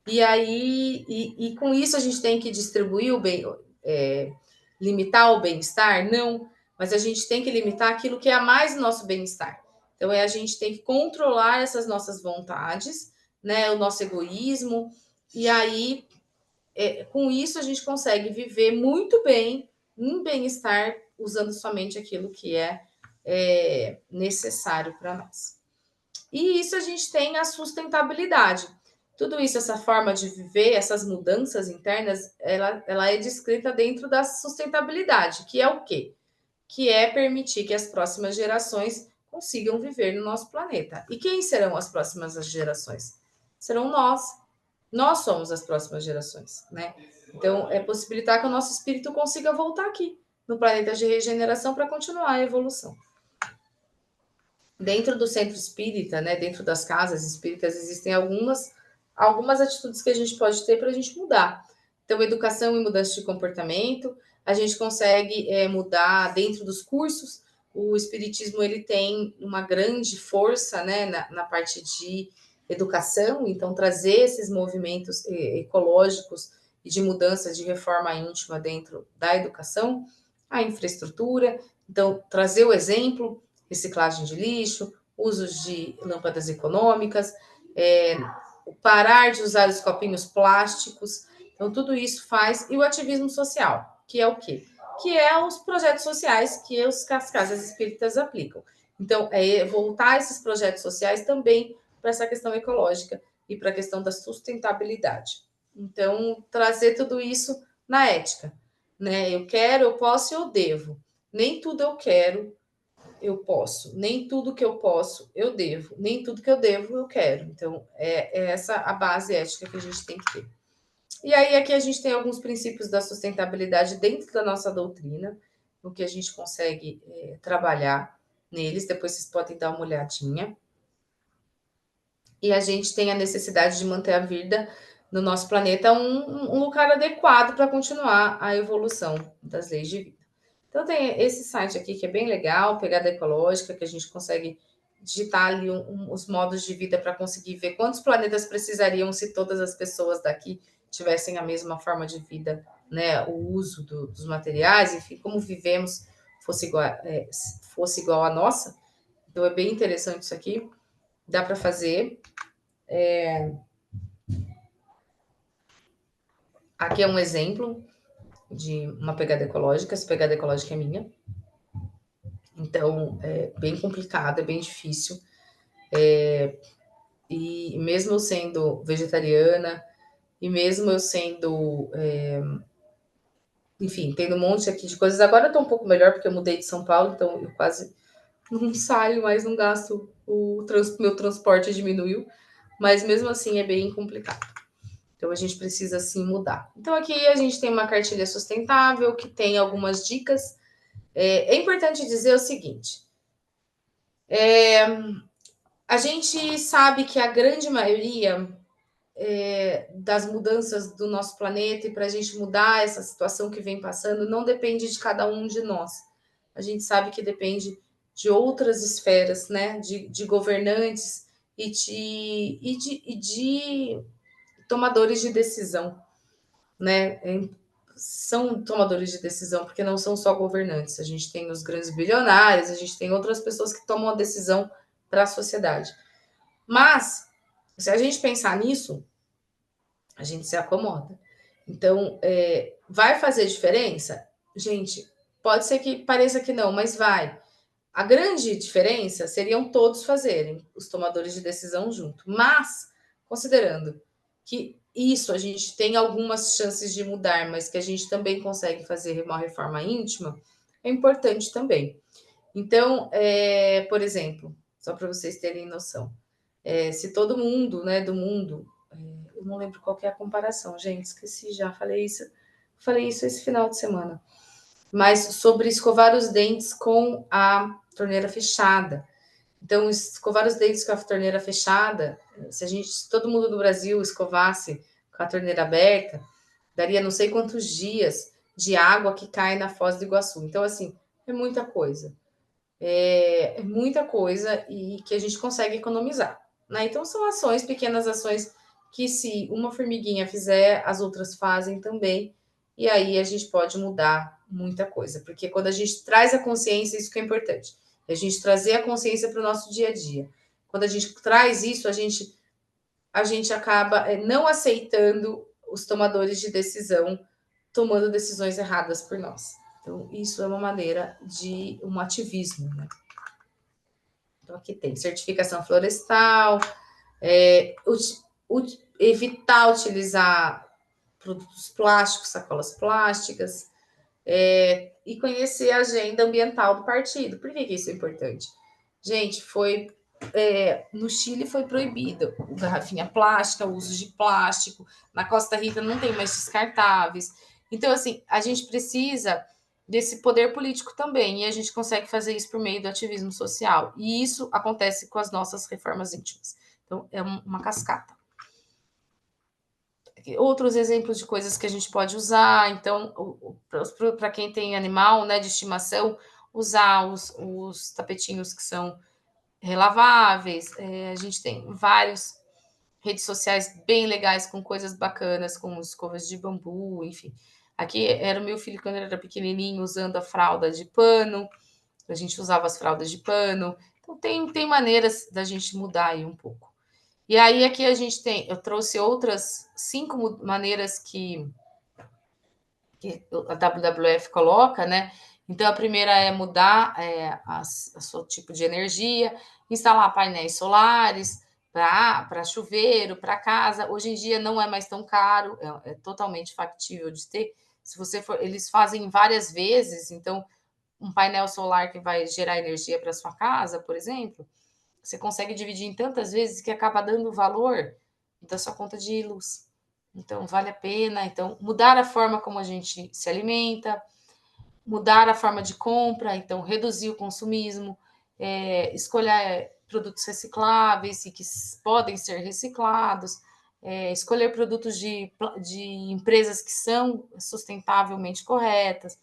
E aí, com isso a gente tem que distribuir o bem, limitar o bem-estar? Não, mas a gente tem que limitar aquilo que é a mais do nosso bem-estar. Então, a gente tem que controlar essas nossas vontades, né, o nosso egoísmo, e aí, com isso, a gente consegue viver muito bem, em bem-estar, usando somente aquilo que é necessário para nós. E isso a gente tem a sustentabilidade. Tudo isso, essa forma de viver, essas mudanças internas, ela é descrita dentro da sustentabilidade, que é o quê? Que é permitir que as próximas gerações consigam viver no nosso planeta. E quem serão as próximas gerações? Serão nós. Nós somos as próximas gerações, né? Então, é possibilitar que o nosso espírito consiga voltar aqui, no planeta de regeneração, para continuar a evolução. Dentro do centro espírita, né, dentro das casas espíritas, existem algumas atitudes que a gente pode ter para a gente mudar. Então, educação e mudança de comportamento, a gente consegue mudar dentro dos cursos. O espiritismo ele tem uma grande força, né, na parte de educação, então trazer esses movimentos ecológicos e de mudança, de reforma íntima dentro da educação, a infraestrutura, então trazer o exemplo, reciclagem de lixo, usos de lâmpadas econômicas, parar de usar os copinhos plásticos. Então, tudo isso faz. E o ativismo social, que é o quê? Que é os projetos sociais que as casas espíritas aplicam. Então, é voltar esses projetos sociais também para essa questão ecológica e para a questão da sustentabilidade. Então, trazer tudo isso na ética. Né? Eu quero, eu posso e eu devo. Nem tudo eu quero, eu posso. Nem tudo que eu posso, eu devo. Nem tudo que eu devo, eu quero. Então, é essa a base ética que a gente tem que ter. E aí, aqui a gente tem alguns princípios da sustentabilidade dentro da nossa doutrina, no que a gente consegue trabalhar neles. Depois vocês podem dar uma olhadinha. E a gente tem a necessidade de manter a vida no nosso planeta um lugar adequado para continuar a evolução das leis de vida. Então, tem esse site aqui que é bem legal, Pegada Ecológica, que a gente consegue digitar ali os modos de vida para conseguir ver quantos planetas precisariam se todas as pessoas daqui tivessem a mesma forma de vida, né? O uso dos materiais, enfim, como vivemos fosse igual a nossa. Então, é bem interessante isso aqui. Dá para fazer. Aqui é um exemplo de uma pegada ecológica. Essa pegada ecológica é minha. Então, é bem complicado, é bem difícil. E mesmo eu sendo vegetariana, e mesmo eu sendo, enfim, tendo um monte aqui de coisas. Agora eu tô um pouco melhor, porque eu mudei de São Paulo, então eu quase não saio, mais não gasto, meu transporte diminuiu. Mas mesmo assim é bem complicado. Então a gente precisa sim mudar. Então aqui a gente tem uma cartilha sustentável, que tem algumas dicas. É importante dizer o seguinte: a gente sabe que a grande maioria das mudanças do nosso planeta, e para a gente mudar essa situação que vem passando, não depende de cada um de nós. A gente sabe que depende de outras esferas, né? De governantes e de tomadores de decisão, né? São tomadores de decisão, porque não são só governantes. A gente tem os grandes bilionários, a gente tem outras pessoas que tomam a decisão para a sociedade. Mas, se a gente pensar nisso, a gente se acomoda. Então, vai fazer diferença? Gente, pode ser que pareça que não, mas vai. A grande diferença seriam todos fazerem, os tomadores de decisão junto. Mas, considerando que isso a gente tem algumas chances de mudar, mas que a gente também consegue fazer uma reforma íntima, é importante também. Então, por exemplo, só para vocês terem noção, se todo mundo, né, do mundo, eu não lembro qual que é a comparação, gente, esqueci já, falei isso esse final de semana, mas sobre escovar os dentes com a torneira fechada. Então, escovar os dentes com a torneira fechada, se todo mundo do Brasil escovasse com a torneira aberta, daria não sei quantos dias de água que cai na Foz do Iguaçu. Então, assim, é muita coisa. É muita coisa e que a gente consegue economizar. Né? Então, são ações, pequenas ações, que se uma formiguinha fizer, as outras fazem também. E aí a gente pode mudar muita coisa. Porque quando a gente traz a consciência, isso que é importante. A gente trazer a consciência para o nosso dia a dia. Quando a gente traz isso, a gente acaba não aceitando os tomadores de decisão tomando decisões erradas por nós. Então, isso é uma maneira de um ativismo, né? Então, aqui tem certificação florestal, evitar utilizar produtos plásticos, sacolas plásticas, e conhecer a agenda ambiental do partido. Por que isso é importante? Gente, no Chile foi proibido garrafinha plástica, o uso de plástico. Na Costa Rica não tem mais descartáveis. Então, assim, a gente precisa desse poder político também, e a gente consegue fazer isso por meio do ativismo social. E isso acontece com as nossas reformas íntimas. Então, é uma cascata. Outros exemplos de coisas que a gente pode usar, então, para quem tem animal, né, de estimação, usar os tapetinhos que são relaváveis. A gente tem várias redes sociais bem legais com coisas bacanas, como escovas de bambu, enfim. Aqui era o meu filho quando ele era pequenininho usando a fralda de pano, a gente usava as fraldas de pano. Então tem maneiras da gente mudar aí um pouco. E aí aqui eu trouxe outras 5 maneiras que a WWF coloca, né? Então, a primeira é mudar a seu tipo de energia, instalar painéis solares para chuveiro, para casa. Hoje em dia não é mais tão caro, é totalmente factível de ter. Se você for, eles fazem várias vezes, então um painel solar que vai gerar energia para sua casa, por exemplo, você consegue dividir em tantas vezes que acaba dando o valor da sua conta de luz. Então, vale a pena. Então, mudar a forma como a gente se alimenta, mudar a forma de compra, então, reduzir o consumismo, escolher produtos recicláveis e que podem ser reciclados, escolher produtos de empresas que são sustentavelmente corretas,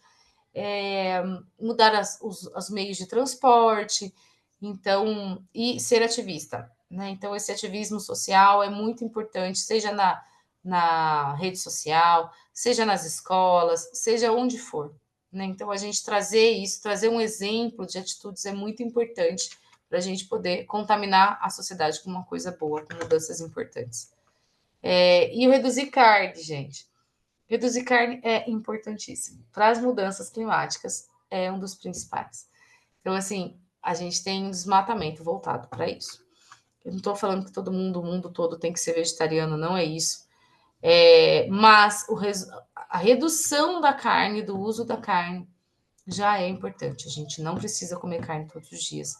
mudar os meios de transporte, então, e ser ativista, né? Então, esse ativismo social é muito importante, seja na rede social, seja nas escolas, seja onde for, né? Então, a gente trazer isso, trazer um exemplo de atitudes é muito importante para a gente poder contaminar a sociedade com uma coisa boa, com mudanças importantes. E o reduzir carne, gente. Reduzir carne é importantíssimo. Para as mudanças climáticas, é um dos principais. Então, assim, a gente tem um desmatamento voltado para isso. Eu não estou falando que todo mundo, o mundo todo tem que ser vegetariano, não é isso. Mas a redução da carne, do uso da carne, já é importante. A gente não precisa comer carne todos os dias,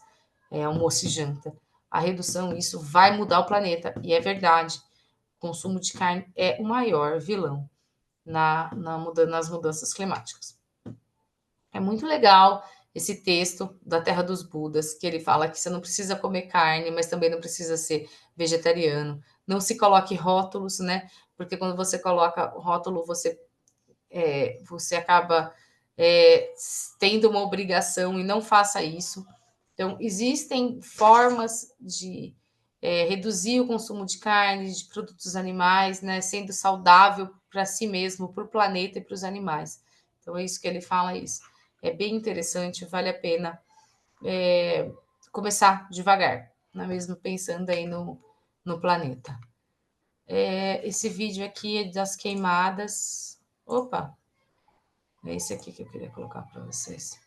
almoço e janta. A redução, isso vai mudar o planeta, e é verdade. O consumo de carne é o maior vilão nas mudanças climáticas. É muito legal esse texto da Terra dos Budas, que ele fala que você não precisa comer carne, mas também não precisa ser vegetariano. Não se coloque rótulos, né? Porque quando você coloca rótulo, você acaba tendo uma obrigação, e não faça isso. Então, existem formas de reduzir o consumo de carne, de produtos animais, né, sendo saudável para si mesmo, para o planeta e para os animais. Então, é isso que ele fala, isso. É bem interessante, vale a pena começar devagar, não é mesmo? Pensando aí no planeta. Esse vídeo aqui é das queimadas. Opa! É esse aqui que eu queria colocar para vocês.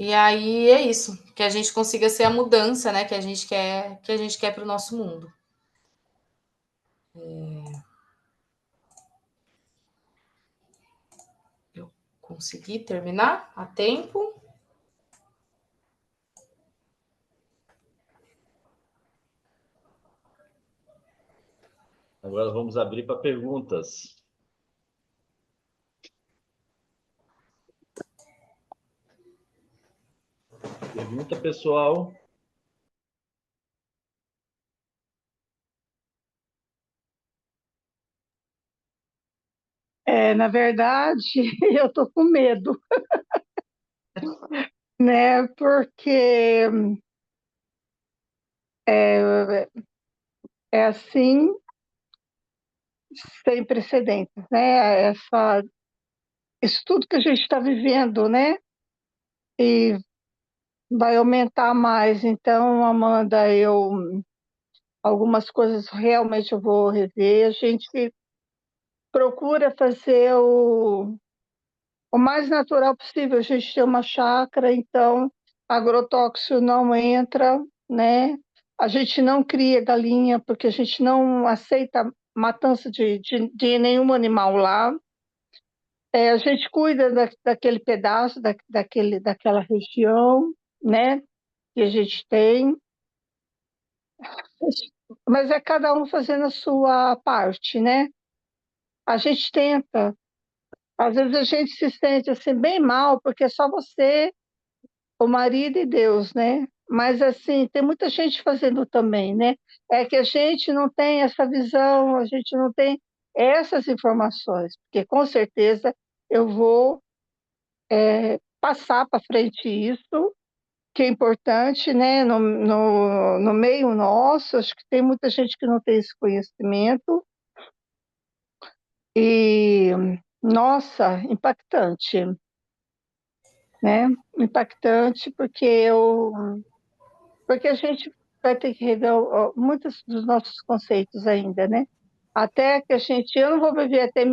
E aí é isso, que a gente consiga ser a mudança, né, que a gente quer para o nosso mundo. Eu consegui terminar a tempo. Agora vamos abrir para perguntas. Pergunta, pessoal. Na verdade, eu estou com medo, né? Porque é assim, sem precedentes, né? Isso tudo que a gente está vivendo, né? E vai aumentar mais. Então, Amanda, algumas coisas realmente eu vou rever. A gente procura fazer o mais natural possível. A gente tem uma chácara, então agrotóxico não entra, né? A gente não cria galinha, porque a gente não aceita matança de nenhum animal lá. A gente cuida daquele pedaço, daquela região, né? Que a gente tem. Mas é cada um fazendo a sua parte, né? A gente tenta. Às vezes a gente se sente assim bem mal, porque é só você, o marido e Deus, né? Mas assim, tem muita gente fazendo também, né? É que a gente não tem essa visão, a gente não tem essas informações, porque com certeza eu vou passar para frente isso, que é importante, né? No meio nosso, acho que tem muita gente que não tem esse conhecimento, e nossa, impactante, né? Impactante porque a gente vai ter que rever muitos dos nossos conceitos ainda, né? Até que eu não vou viver até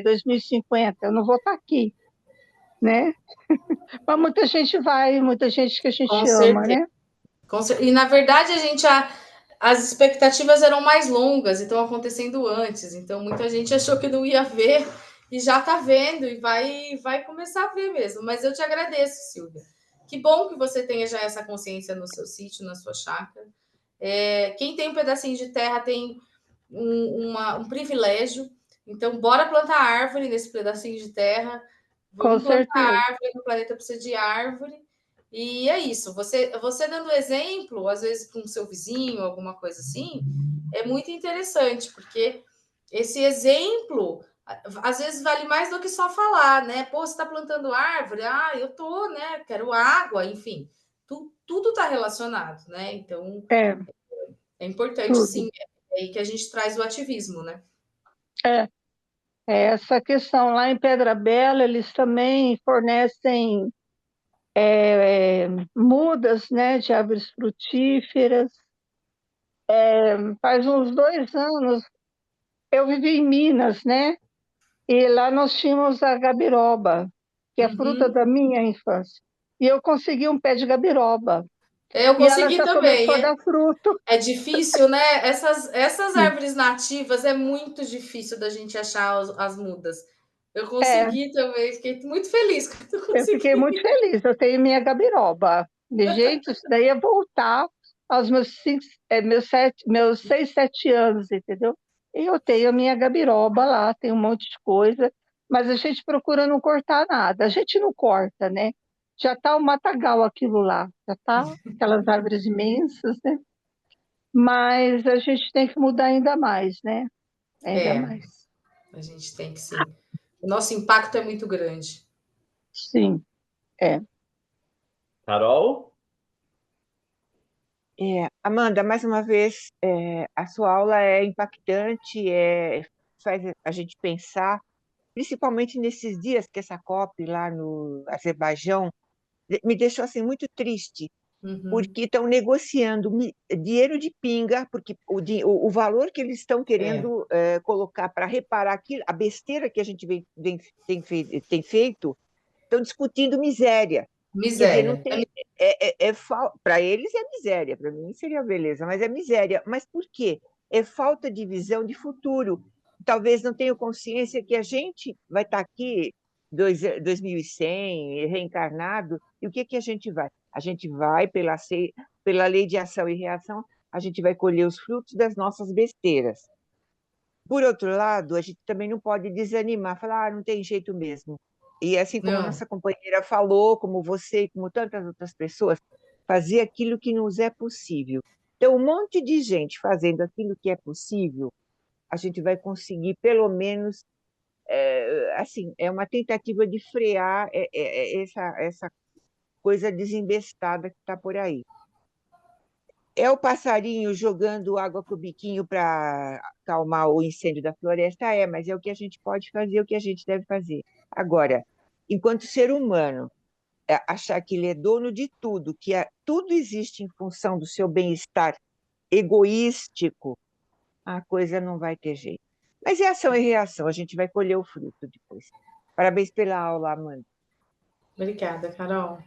2050, eu não vou estar aqui, né? Mas muita gente vai, muita gente que a Com gente ama, certeza. né? E na verdade as expectativas eram mais longas e estão acontecendo antes. Então muita gente achou que não ia ver e já está vendo e vai começar a ver mesmo. Mas eu te agradeço, Silvia. Que bom que você tenha já essa consciência no seu sítio, na sua chácara. Quem tem um pedacinho de terra tem um privilégio. Então, bora plantar árvore nesse pedacinho de terra. Com Vamos plantar certeza. árvore, no planeta precisa de árvore. E é isso. Você dando exemplo, às vezes com o seu vizinho, alguma coisa assim, é muito interessante, porque esse exemplo às vezes vale mais do que só falar, né? Pô, você está plantando árvore? Ah, eu tô, né? Quero água, enfim. Tudo está relacionado, né? Então, É, é importante, tudo. sim, é aí que a gente traz o ativismo, né? É, essa questão lá em Pedra Bela, eles também fornecem mudas, né, de árvores frutíferas. Faz uns 2 anos, eu vivi em Minas, né? E lá nós tínhamos a gabiroba, que é a fruta Uhum. da minha infância. E eu consegui um pé de gabiroba. Eu E ela consegui já também. começou a dar fruto. É difícil, né? Essas árvores nativas é muito difícil da gente achar as mudas. Eu É, consegui também, fiquei muito feliz quando eu eu fiquei consegui. muito feliz. Eu tenho minha gabiroba. De jeito, isso daí é voltar aos meus 6, 7 anos, entendeu? E eu tenho a minha gabiroba lá, tem um monte de coisa, mas a gente procura não cortar nada. A gente não corta, né? Já está o matagal aquilo lá, já está aquelas árvores imensas, né? Mas a gente tem que mudar ainda mais, né? Ainda É, mais. a gente tem que sim. O nosso impacto é muito grande. Sim, é. Carol? Amanda, mais uma vez, a sua aula é impactante, faz a gente pensar, principalmente nesses dias que essa COP lá no Azerbaijão me deixou assim muito triste, Uhum. porque estão negociando dinheiro de pinga, porque o valor que eles estão É, querendo colocar para reparar aquilo, a besteira que a gente tem feito, estão discutindo miséria. Quer dizer, não Miséria. tem. Para eles é miséria, para mim seria beleza, mas é miséria. Mas por quê? É falta de visão de futuro. Talvez não tenham consciência que a gente vai estar aqui 2100, reencarnado, e o que que a gente vai? A gente vai, pela lei de ação e reação, a gente vai colher os frutos das nossas besteiras. Por outro lado, a gente também não pode desanimar, falar, não tem jeito mesmo. E assim como a Não. nossa companheira falou, como você e como tantas outras pessoas, fazer aquilo que nos é possível. Então, um monte de gente fazendo aquilo que é possível, a gente vai conseguir, pelo menos, assim, é uma tentativa de frear essa coisa desembestada que está por aí. É o passarinho jogando água com o biquinho para acalmar o incêndio da floresta? É, mas é o que a gente pode fazer, o que a gente deve fazer. Agora, enquanto ser humano, achar que ele é dono de tudo, que tudo existe em função do seu bem-estar egoístico, a coisa não vai ter jeito. Mas é ação e reação, a gente vai colher o fruto depois. Parabéns pela aula, Amanda. Obrigada, Carol.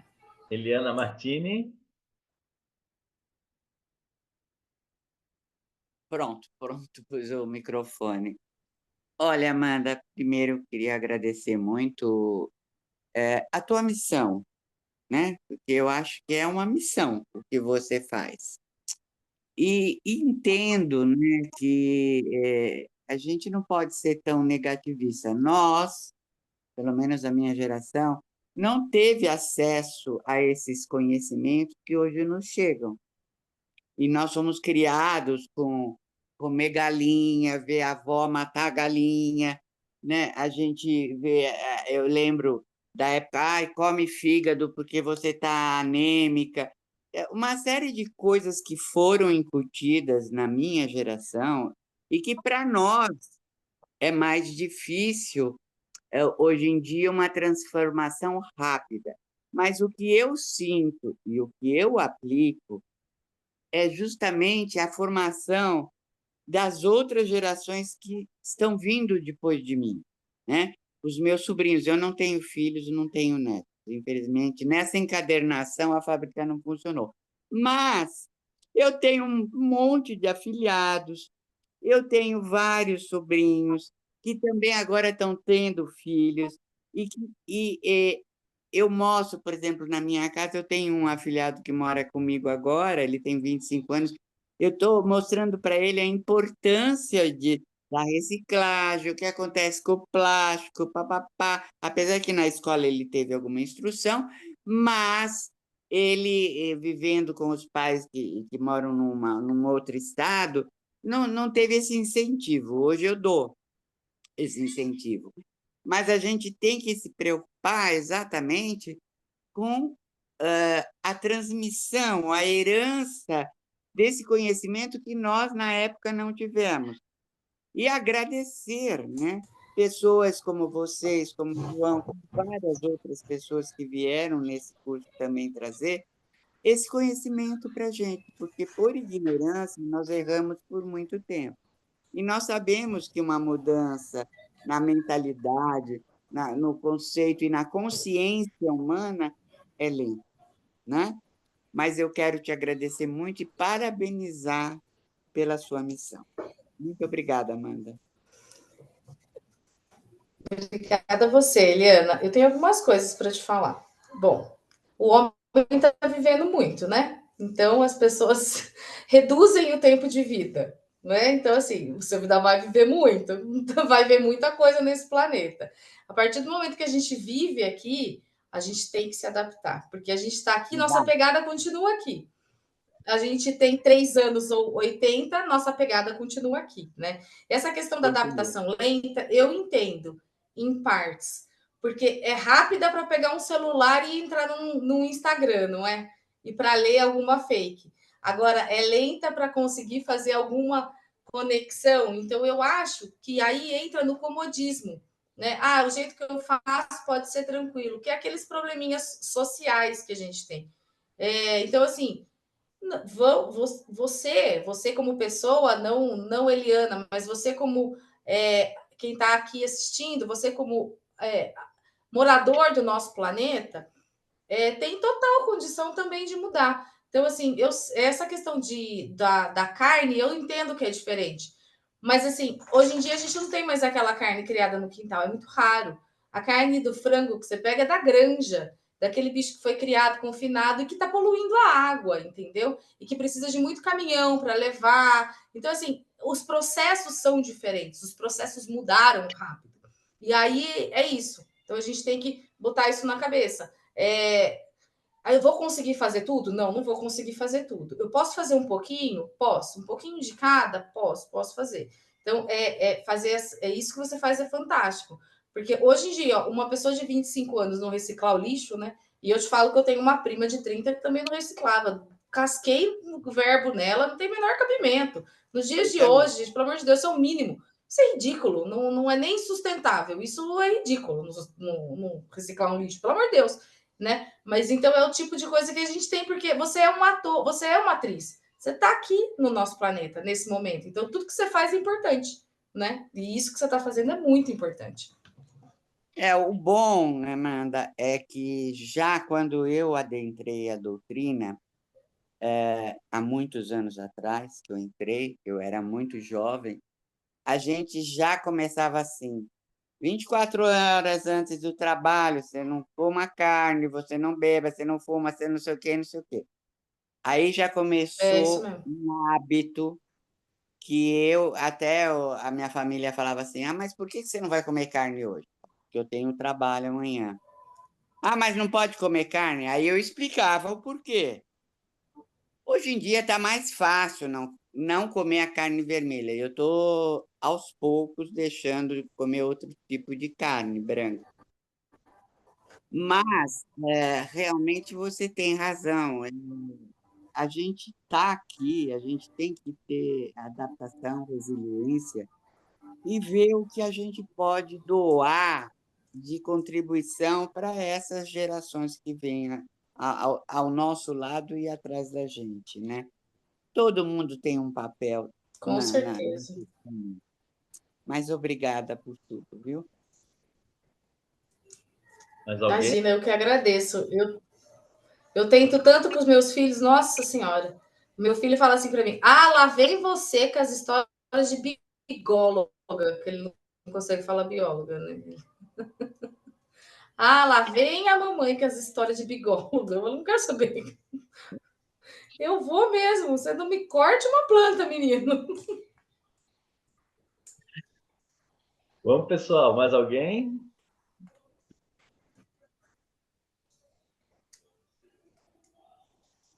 Eliana Martini. Pronto, pus o microfone. Olha, Amanda, primeiro eu queria agradecer muito a tua missão, né? Porque eu acho que é uma missão o que você faz. E entendo, né, que a gente não pode ser tão negativista. Nós, pelo menos a minha geração, não teve acesso a esses conhecimentos que hoje nos chegam. E nós fomos criados com comer galinha, ver a avó matar a galinha, né? A gente vê, eu lembro da época, ai, come fígado porque você está anêmica. Uma série de coisas que foram incutidas na minha geração e que para nós é mais difícil, hoje em dia, uma transformação rápida. Mas o que eu sinto e o que eu aplico é justamente a formação das outras gerações que estão vindo depois de mim, né? Os meus sobrinhos, eu não tenho filhos, não tenho netos, infelizmente. Nessa encadernação, a fábrica não funcionou. Mas eu tenho um monte de afilhados, eu tenho vários sobrinhos que também agora estão tendo filhos, eu mostro, por exemplo, na minha casa, eu tenho um afilhado que mora comigo agora, ele tem 25 anos, eu estou mostrando para ele a importância da reciclagem, o que acontece com o plástico, papapá. Apesar que na escola ele teve alguma instrução, mas ele, vivendo com os pais que moram num outro estado, não teve esse incentivo. Hoje eu dou esse incentivo. Mas a gente tem que se preocupar exatamente com a transmissão, a herança desse conhecimento que nós, na época, não tivemos. E agradecer, né? Pessoas como vocês, como o João, como várias outras pessoas que vieram nesse curso também trazer esse conhecimento para a gente, porque, por ignorância, nós erramos por muito tempo. E nós sabemos que uma mudança na mentalidade, no conceito e na consciência humana é lenta, né? Mas eu quero te agradecer muito e parabenizar pela sua missão. Muito obrigada, Amanda. Obrigada a você, Eliana. Eu tenho algumas coisas para te falar. Bom, o homem está vivendo muito, né? Então as pessoas reduzem o tempo de vida, né? Então, assim, você ainda vai viver muito, então vai ver muita coisa nesse planeta. A partir do momento que a gente vive aqui, a gente tem que se adaptar, porque a gente está aqui, nossa pegada continua aqui. A gente tem 3 anos ou 80, nossa pegada continua aqui, né? Essa questão da adaptação lenta, eu entendo, em partes, porque é rápida para pegar um celular e entrar no Instagram, não é? E para ler alguma fake. Agora, é lenta para conseguir fazer alguma conexão. Então, eu acho que aí entra no comodismo, né? Ah, o jeito que eu faço pode ser tranquilo, que é aqueles probleminhas sociais que a gente tem. Então, assim, você como pessoa, não Eliana, mas você como quem está aqui assistindo, você como morador do nosso planeta, tem total condição também de mudar. Então, assim, essa questão da carne, eu entendo que é diferente. Mas, assim, hoje em dia a gente não tem mais aquela carne criada no quintal, é muito raro. A carne do frango que você pega é da granja, daquele bicho que foi criado, confinado e que está poluindo a água, entendeu? E que precisa de muito caminhão para levar. Então, assim, os processos são diferentes, os processos mudaram rápido. E aí é isso. Então, a gente tem que botar isso na cabeça. Eu vou conseguir fazer tudo? Não, não vou conseguir fazer tudo. Eu posso fazer um pouquinho? Posso. Um pouquinho de cada? Posso fazer. Então, fazer isso que você faz é fantástico. Porque hoje em dia, ó, uma pessoa de 25 anos não reciclar o lixo, né? E eu te falo que eu tenho uma prima de 30 que também não reciclava. Casquei o verbo nela, não tem menor cabimento. Nos dias de hoje, gente, pelo amor de Deus, isso é o mínimo. Isso é ridículo, não é nem sustentável. Isso é ridículo, não reciclar um lixo, pelo amor de Deus, né? Mas então é o tipo de coisa que a gente tem, porque você é um ator, você é uma atriz. Você está aqui no nosso planeta, nesse momento. Então, tudo que você faz é importante, né? E isso que você está fazendo é muito importante. O bom, Amanda, é que já quando eu adentrei a doutrina, há muitos anos atrás, que eu entrei, eu era muito jovem, a gente já começava assim, 24 horas antes do trabalho, você não coma carne, você não beba, você não fuma, você não sei o quê, não sei o quê. Aí já É isso começou mesmo. um hábito que a minha família falava assim, mas por que você não vai comer carne hoje? Porque eu tenho trabalho amanhã. Mas não pode comer carne? Aí eu explicava o porquê. Hoje em dia está mais fácil não comer a carne vermelha. Eu estou, aos poucos, deixando de comer outro tipo de carne branca. Mas, realmente, você tem razão. A gente está aqui, a gente tem que ter adaptação, resiliência e ver o que a gente pode doar de contribuição para essas gerações que vêm ao nosso lado e atrás da gente, né? Todo mundo tem um papel Com na certeza. questão. Mas obrigada por tudo, viu? Mais alguém? Imagina, eu que agradeço. Eu tento tanto com os meus filhos, nossa senhora. Meu filho fala assim para mim: lá vem você com as histórias de bióloga, que ele não consegue falar bióloga, né? Lá vem a mamãe com as histórias de bióloga. Eu não quero saber. Eu vou mesmo. Você não me corte uma planta, menino. Vamos, pessoal, mais alguém?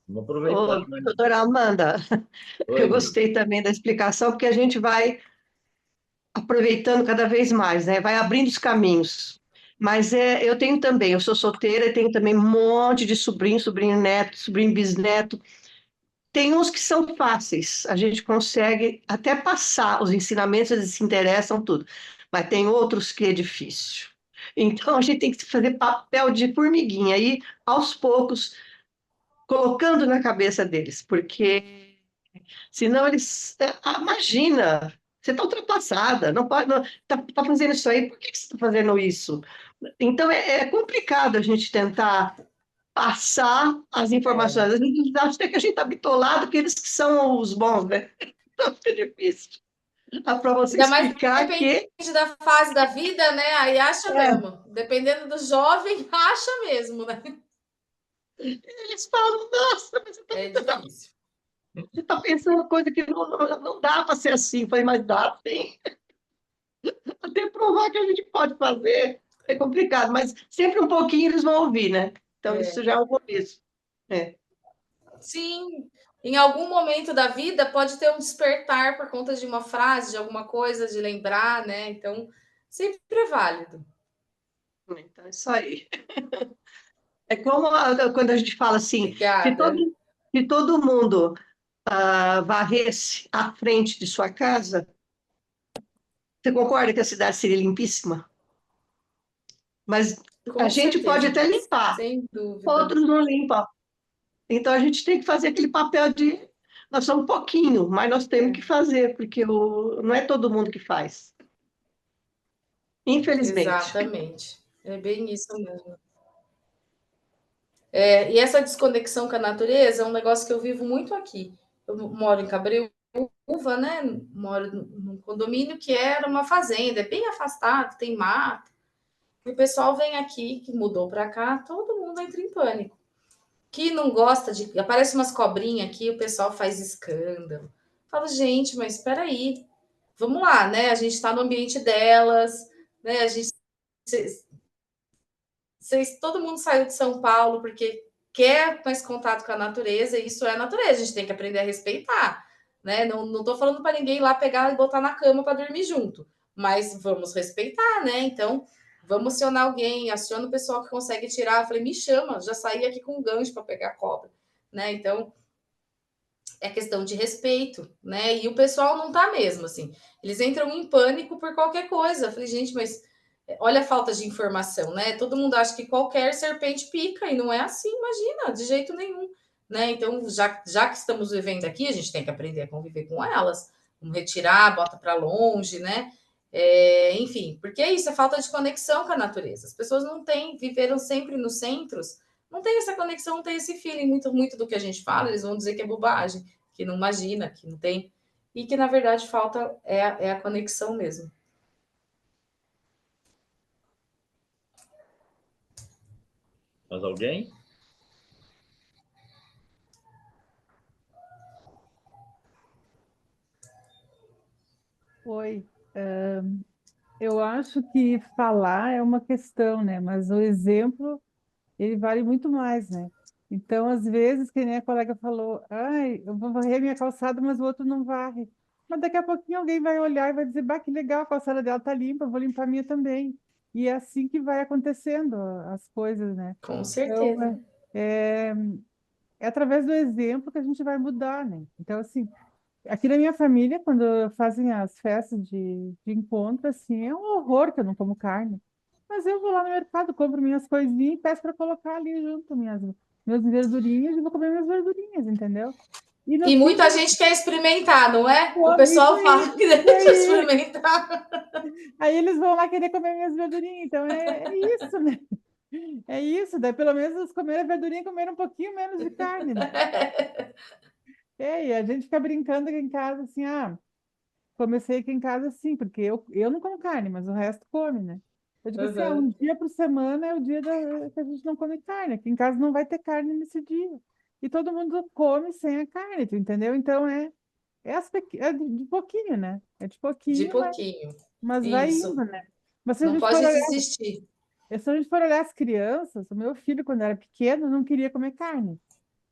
Vamos aproveitar, Ô, né? doutora Amanda, eu Oi, Lu. gostei também da explicação, porque a gente vai aproveitando cada vez mais, né? Vai abrindo os caminhos. Mas eu tenho também, eu sou solteira e tenho também um monte de sobrinho, sobrinho neto, sobrinho bisneto. Tem uns que são fáceis, a gente consegue até passar os ensinamentos, eles se interessam, tudo. Mas tem outros que é difícil. Então a gente tem que fazer papel de formiguinha aí, aos poucos, colocando na cabeça deles, porque senão eles. Imagina, você está ultrapassada, não pode. Tá fazendo isso aí, por que você está fazendo isso? Então é complicado a gente tentar passar as informações. A gente acha até que a gente está bitolado, que eles que são os bons, né? Então fica difícil. Para você Ainda mais explicar depende que. da fase da vida, né? Aí acha É, mesmo. Dependendo do jovem, acha mesmo, né? eles falam, nossa, mas É difícil. você está pensando coisa que não dá para ser assim. Eu falei, mas dá sim. Até provar que a gente pode fazer é complicado, mas sempre um pouquinho eles vão ouvir, né? Então, isso já é um começo. É. Sim, em algum momento da vida pode ter um despertar por conta de uma frase, de alguma coisa, de lembrar, né? Então, sempre é válido. Então, é isso aí. É como quando a gente fala assim, se Obrigada. todo, se todo mundo varresse à frente de sua casa, você concorda que a cidade seria limpíssima? Mas a Com gente pode certeza, até limpar, sem dúvida. outros não limpam. Então a gente tem que fazer aquele papel de nós somos um pouquinho, mas nós temos que fazer, porque não é todo mundo que faz, infelizmente. Exatamente. É bem isso mesmo. E essa desconexão com a natureza é um negócio que eu vivo muito aqui. Eu moro em Cabreúva, né? Moro num condomínio que era uma fazenda, é bem afastado, tem mato. E o pessoal vem aqui, que mudou para cá, todo mundo entra em pânico. Que não gosta de. Aparece umas cobrinhas aqui, o pessoal faz escândalo. Falo, gente, mas espera aí. Vamos lá, né? A gente está no ambiente delas, né? A gente todo mundo saiu de São Paulo porque quer mais contato com a natureza, e isso é a natureza, a gente tem que aprender a respeitar, né? Não tô falando para ninguém ir lá pegar e botar na cama para dormir junto, mas vamos respeitar, né? Então, vamos acionar alguém, aciona o pessoal que consegue tirar. Eu falei, me chama, já saí aqui com um gancho para pegar cobra, né? Então, é questão de respeito, né? E o pessoal não tá mesmo, assim. Eles entram em pânico por qualquer coisa. Eu falei, gente, mas olha a falta de informação, né? Todo mundo acha que qualquer serpente pica, e não é assim, imagina, de jeito nenhum, né? Então, já que estamos vivendo aqui, a gente tem que aprender a conviver com elas, vamos retirar, bota para longe, né? Enfim, porque é isso, é falta de conexão com a natureza. As pessoas não têm, viveram sempre nos centros, não tem essa conexão, não tem esse feeling. Muito do que a gente fala, eles vão dizer que é bobagem, que não imagina, que não tem, e que na verdade falta é a conexão mesmo. Mais alguém? Oi. Eu acho que falar é uma questão, né? Mas o exemplo, ele vale muito mais, né? Então, às vezes, que nem a colega falou, ai, eu vou varrer minha calçada, mas o outro não varre. Mas daqui a pouquinho alguém vai olhar e vai dizer, bah, que legal, a calçada dela tá limpa, eu vou limpar a minha também. E é assim que vai acontecendo as coisas, né? Com Então, certeza. é, é através do exemplo que a gente vai mudar, né? Então, assim, aqui na minha família, quando fazem as festas de encontro, assim, é um horror que eu não como carne. Mas eu vou lá no mercado, compro minhas coisinhas e peço para colocar ali junto minhas verdurinhas e vou comer minhas verdurinhas, entendeu? E no E fim, muita gente quer experimentar, não é? O isso pessoal aí, fala que isso deixa aí. experimentar. Aí eles vão lá querer comer minhas verdurinhas. Então é isso, né? É isso. Daí pelo menos eles comeram a verdurinha e comeram um pouquinho menos de carne, né? E a gente fica brincando aqui em casa assim, comecei aqui em casa assim, porque eu não como carne, mas o resto come, né? Eu digo assim, Uhum. um dia por semana é o dia que a gente não come carne. Aqui em casa não vai ter carne nesse dia. E todo mundo come sem a carne, tu entendeu? Então é de pouquinho, né? É de De pouquinho, pouquinho. mas vai indo, Isso. né? Mas se a Não gente for pode olhar, desistir. se a gente for olhar as crianças, o meu filho, quando era pequeno, não queria comer carne.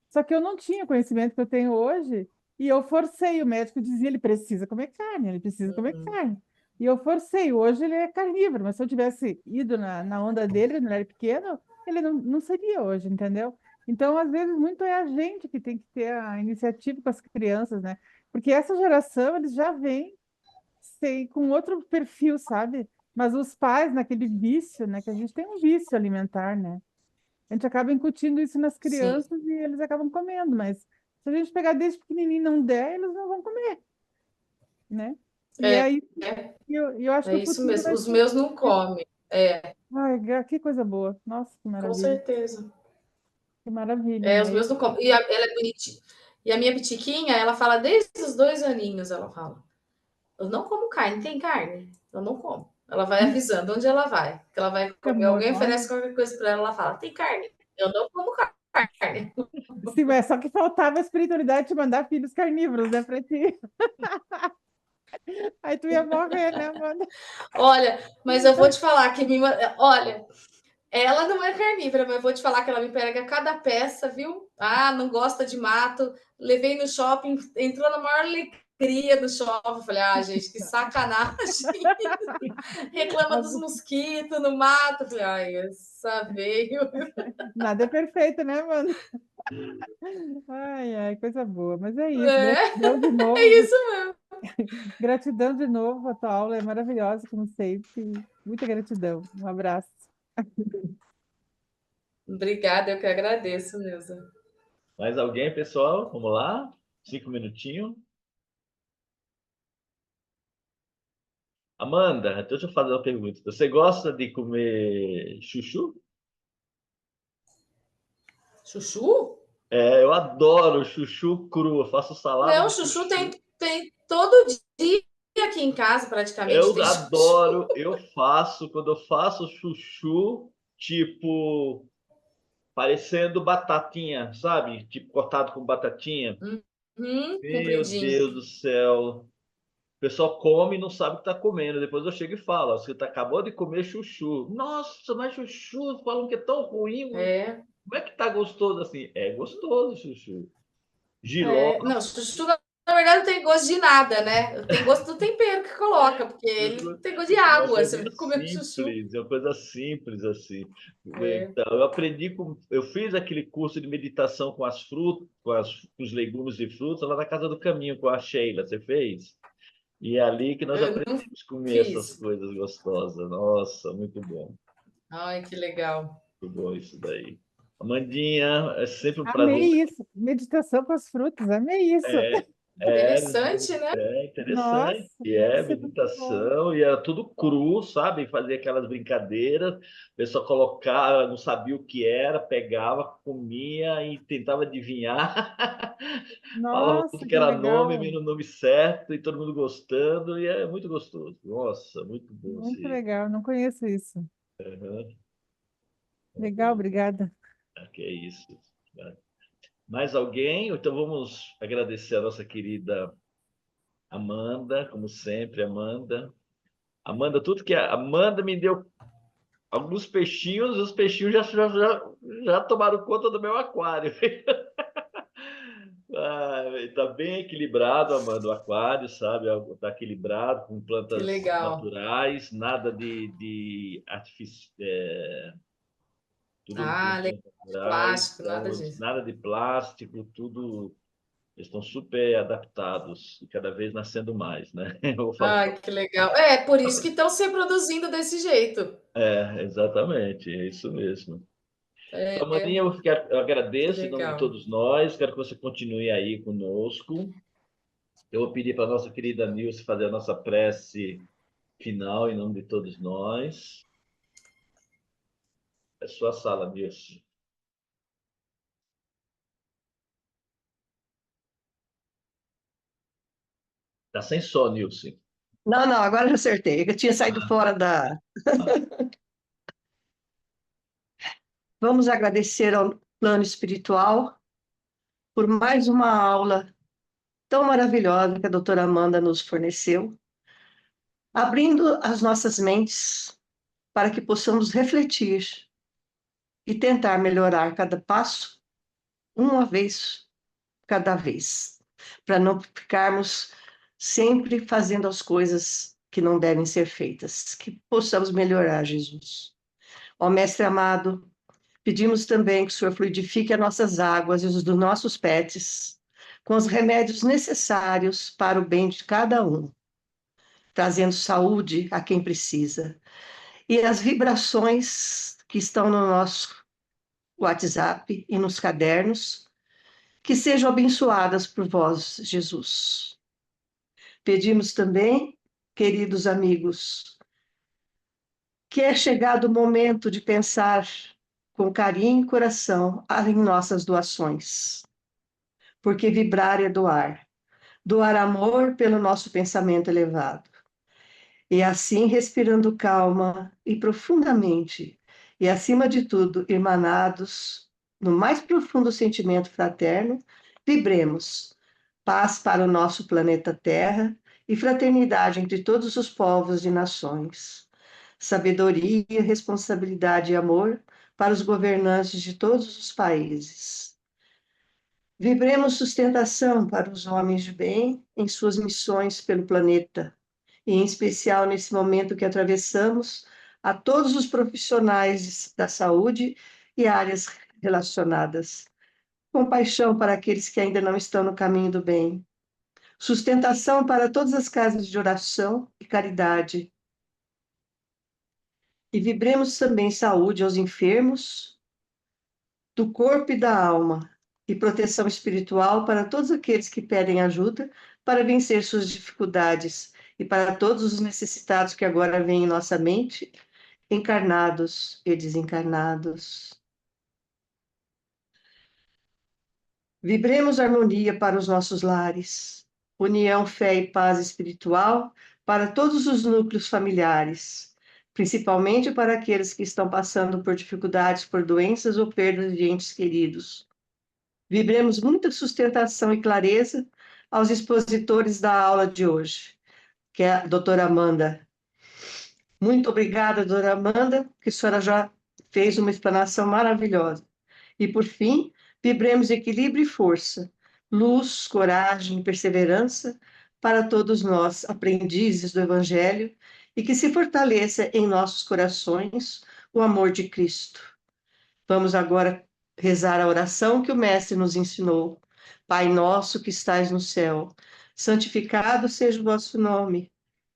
Só que eu não tinha o conhecimento que eu tenho hoje e eu forcei. O médico dizia, ele precisa comer carne, ele precisa comer carne. E eu forcei. Hoje ele é carnívoro, mas se eu tivesse ido na onda dele, quando ele era pequeno, ele não seria hoje, entendeu? Então, às vezes, muito é a gente que tem que ter a iniciativa com as crianças, né? Porque essa geração, eles já vêm com outro perfil, sabe? Mas os pais, naquele vício, né? Que a gente tem um vício alimentar, né? A gente acaba incutindo isso nas Sim. crianças e eles acabam comendo, mas se a gente pegar desde pequenininho e não der, eles não vão comer, né? E É, aí é, eu acho que é o isso futuro mesmo. vai Os ser meus não comem. Ai, que coisa boa. Nossa, Com certeza. que maravilha, Os né? meus não comem. Ela é bonitinha. E a minha pitiquinha, ela fala desde os 2 aninhos, ela fala. Eu não como carne, tem carne? Eu não como. Ela vai avisando onde ela vai. Que ela vai Que comer, amor, alguém olha. oferece qualquer coisa para ela, ela fala: tem carne? Eu não como carne. Sim, mas só que faltava a espiritualidade de mandar filhos carnívoros, né, pra ti. Aí tu ia morrer, né, Amanda? Olha, mas eu vou te falar que olha, ela não é carnívora, mas eu vou te falar que ela me pega cada peça, viu? Ah, não gosta de mato. Levei no shopping, entrou na maior alegria do shopping. Falei, gente, que sacanagem. Reclama dos mosquitos no mato. Falei, ai, essa veio. Nada é perfeito, né, Amanda? Ai, ai, coisa boa. Mas é isso, É, gratidão de é novo. isso mesmo. Gratidão de novo, a tua aula é maravilhosa, como sempre. Muita gratidão. Um abraço. Obrigada, eu que agradeço, Neuza. Mais alguém, pessoal? Vamos lá? 5 minutinhos. Amanda, deixa eu fazer uma pergunta. Você gosta de comer chuchu? Chuchu? Eu adoro chuchu cru. Eu faço salada Não, de chuchu chuchu. tem todo dia aqui em casa, praticamente, Eu tem chuchu. adoro. Quando eu faço chuchu, tipo, parecendo batatinha, sabe? Tipo, cortado com batatinha. Meu Compridinho. Deus do céu. O pessoal come e não sabe o que está comendo. Depois eu chego e falo: "Ó, você acabou de comer chuchu." Nossa, mas chuchu, falam que é tão ruim. É. Como é que tá gostoso assim? É gostoso, chuchu. Jiló Não, chuchu, na verdade, não tem gosto de nada, né? Tem gosto do tempero que coloca, porque ele tem gosto de é uma água. Você coisa vai comer chuchu. simples, é uma coisa simples assim. É. Então, eu fiz aquele curso de meditação com as frutas, com os legumes e frutas lá na Casa do Caminho com a Sheila. Você fez? E é ali que nós Eu não aprendemos a comer essas fiz. coisas gostosas. Nossa, Ai, que legal. muito bom isso daí. Amandinha, é sempre um prazer. Amei isso. Meditação com as frutas, amei isso. É, é, Interessante, né? é interessante. Nossa, E deve é ser muito bom. meditação, e era tudo cru, sabe? Fazia aquelas brincadeiras, a pessoa colocava, não sabia o que era, pegava, comia e tentava adivinhar. Falava tudo Nossa, que que era nome, legal. vendo o nome certo, e todo mundo gostando, e é muito gostoso. Nossa, muito bom Muito esse. legal. Não conheço isso. Aham, Legal, obrigada. que é isso. Mais alguém? Então vamos agradecer a nossa querida Amanda, como sempre, Amanda. Amanda, tudo que a Amanda me deu alguns peixinhos, os peixinhos já tomaram conta do meu aquário. Está bem equilibrado, Amanda, o aquário, sabe? Está equilibrado com Que plantas legal. naturais, nada de artifício, tudo com Ah, legal. plantas naturais, Plástico, então nada disso. nada de plástico, tudo. Eles estão super adaptados e cada vez nascendo mais, né? Eu falo, Ai, que legal. É, por isso que estão se reproduzindo desse jeito. exatamente, é isso mesmo. Então, É, Maninha, eu que agradeço em nome de legal. todos nós, quero que você continue aí conosco. Eu vou pedir para a nossa querida Nilce fazer a nossa prece final em nome de todos nós. É sua sala, Nilce. Está sem som, Nilce. Não, não, agora eu acertei. Eu tinha saído fora da. Vamos agradecer ao plano espiritual por mais uma aula tão maravilhosa que a doutora Amanda nos forneceu, abrindo as nossas mentes para que possamos refletir e tentar melhorar cada passo, uma vez cada vez, para não ficarmos sempre fazendo as coisas que não devem ser feitas, que possamos melhorar, Jesus. Ó Mestre amado, pedimos também que o Senhor fluidifique as nossas águas e os dos nossos pets com os remédios necessários para o bem de cada um, trazendo saúde a quem precisa. E as vibrações que estão no nosso WhatsApp e nos cadernos, que sejam abençoadas por vós, Jesus. Pedimos também, queridos amigos, que é chegado o momento de pensar com carinho e coração em nossas doações, porque vibrar é doar. Doar amor pelo nosso pensamento elevado. E assim, respirando calma e profundamente, e acima de tudo, irmanados no mais profundo sentimento fraterno, vibremos paz para o nosso planeta Terra e fraternidade entre todos os povos e nações. Sabedoria, responsabilidade e amor para os governantes de todos os países. Vibremos sustentação para os homens de bem em suas missões pelo planeta, e em especial nesse momento que atravessamos, a todos os profissionais da saúde e áreas relacionadas. Compaixão para aqueles que ainda não estão no caminho do bem. Sustentação para todas as casas de oração e caridade. E vibremos também saúde aos enfermos do corpo e da alma, e proteção espiritual para todos aqueles que pedem ajuda para vencer suas dificuldades, e para todos os necessitados que agora vêm em nossa mente, encarnados e desencarnados. Vibremos harmonia para os nossos lares, união, fé e paz espiritual para todos os núcleos familiares, principalmente para aqueles que estão passando por dificuldades por doenças ou perdas de entes queridos. Vibremos muita sustentação e clareza aos expositores da aula de hoje, que é a doutora Amanda. Muito obrigada, doutora Amanda, que a senhora já fez uma explanação maravilhosa. E, por fim, vibremos equilíbrio e força, luz, coragem e perseverança para todos nós, aprendizes do Evangelho, e que se fortaleça em nossos corações o amor de Cristo. Vamos agora rezar a oração que o Mestre nos ensinou. Pai nosso que estais no céu, santificado seja o vosso nome.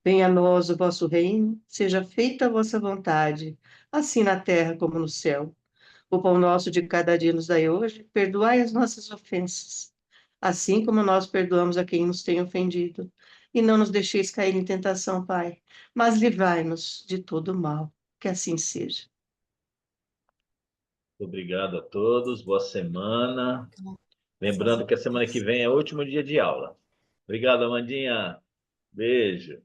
Venha a nós o vosso reino, seja feita a vossa vontade, assim na terra como no céu. O pão nosso de cada dia nos dai hoje, perdoai as nossas ofensas, assim como nós perdoamos a quem nos tem ofendido. E não nos deixeis cair em tentação, Pai, mas livrai-nos de todo mal. Que assim seja. Obrigado a todos, boa semana. Lembrando que a semana que vem é o último dia de aula. Obrigado, Amandinha. Beijo.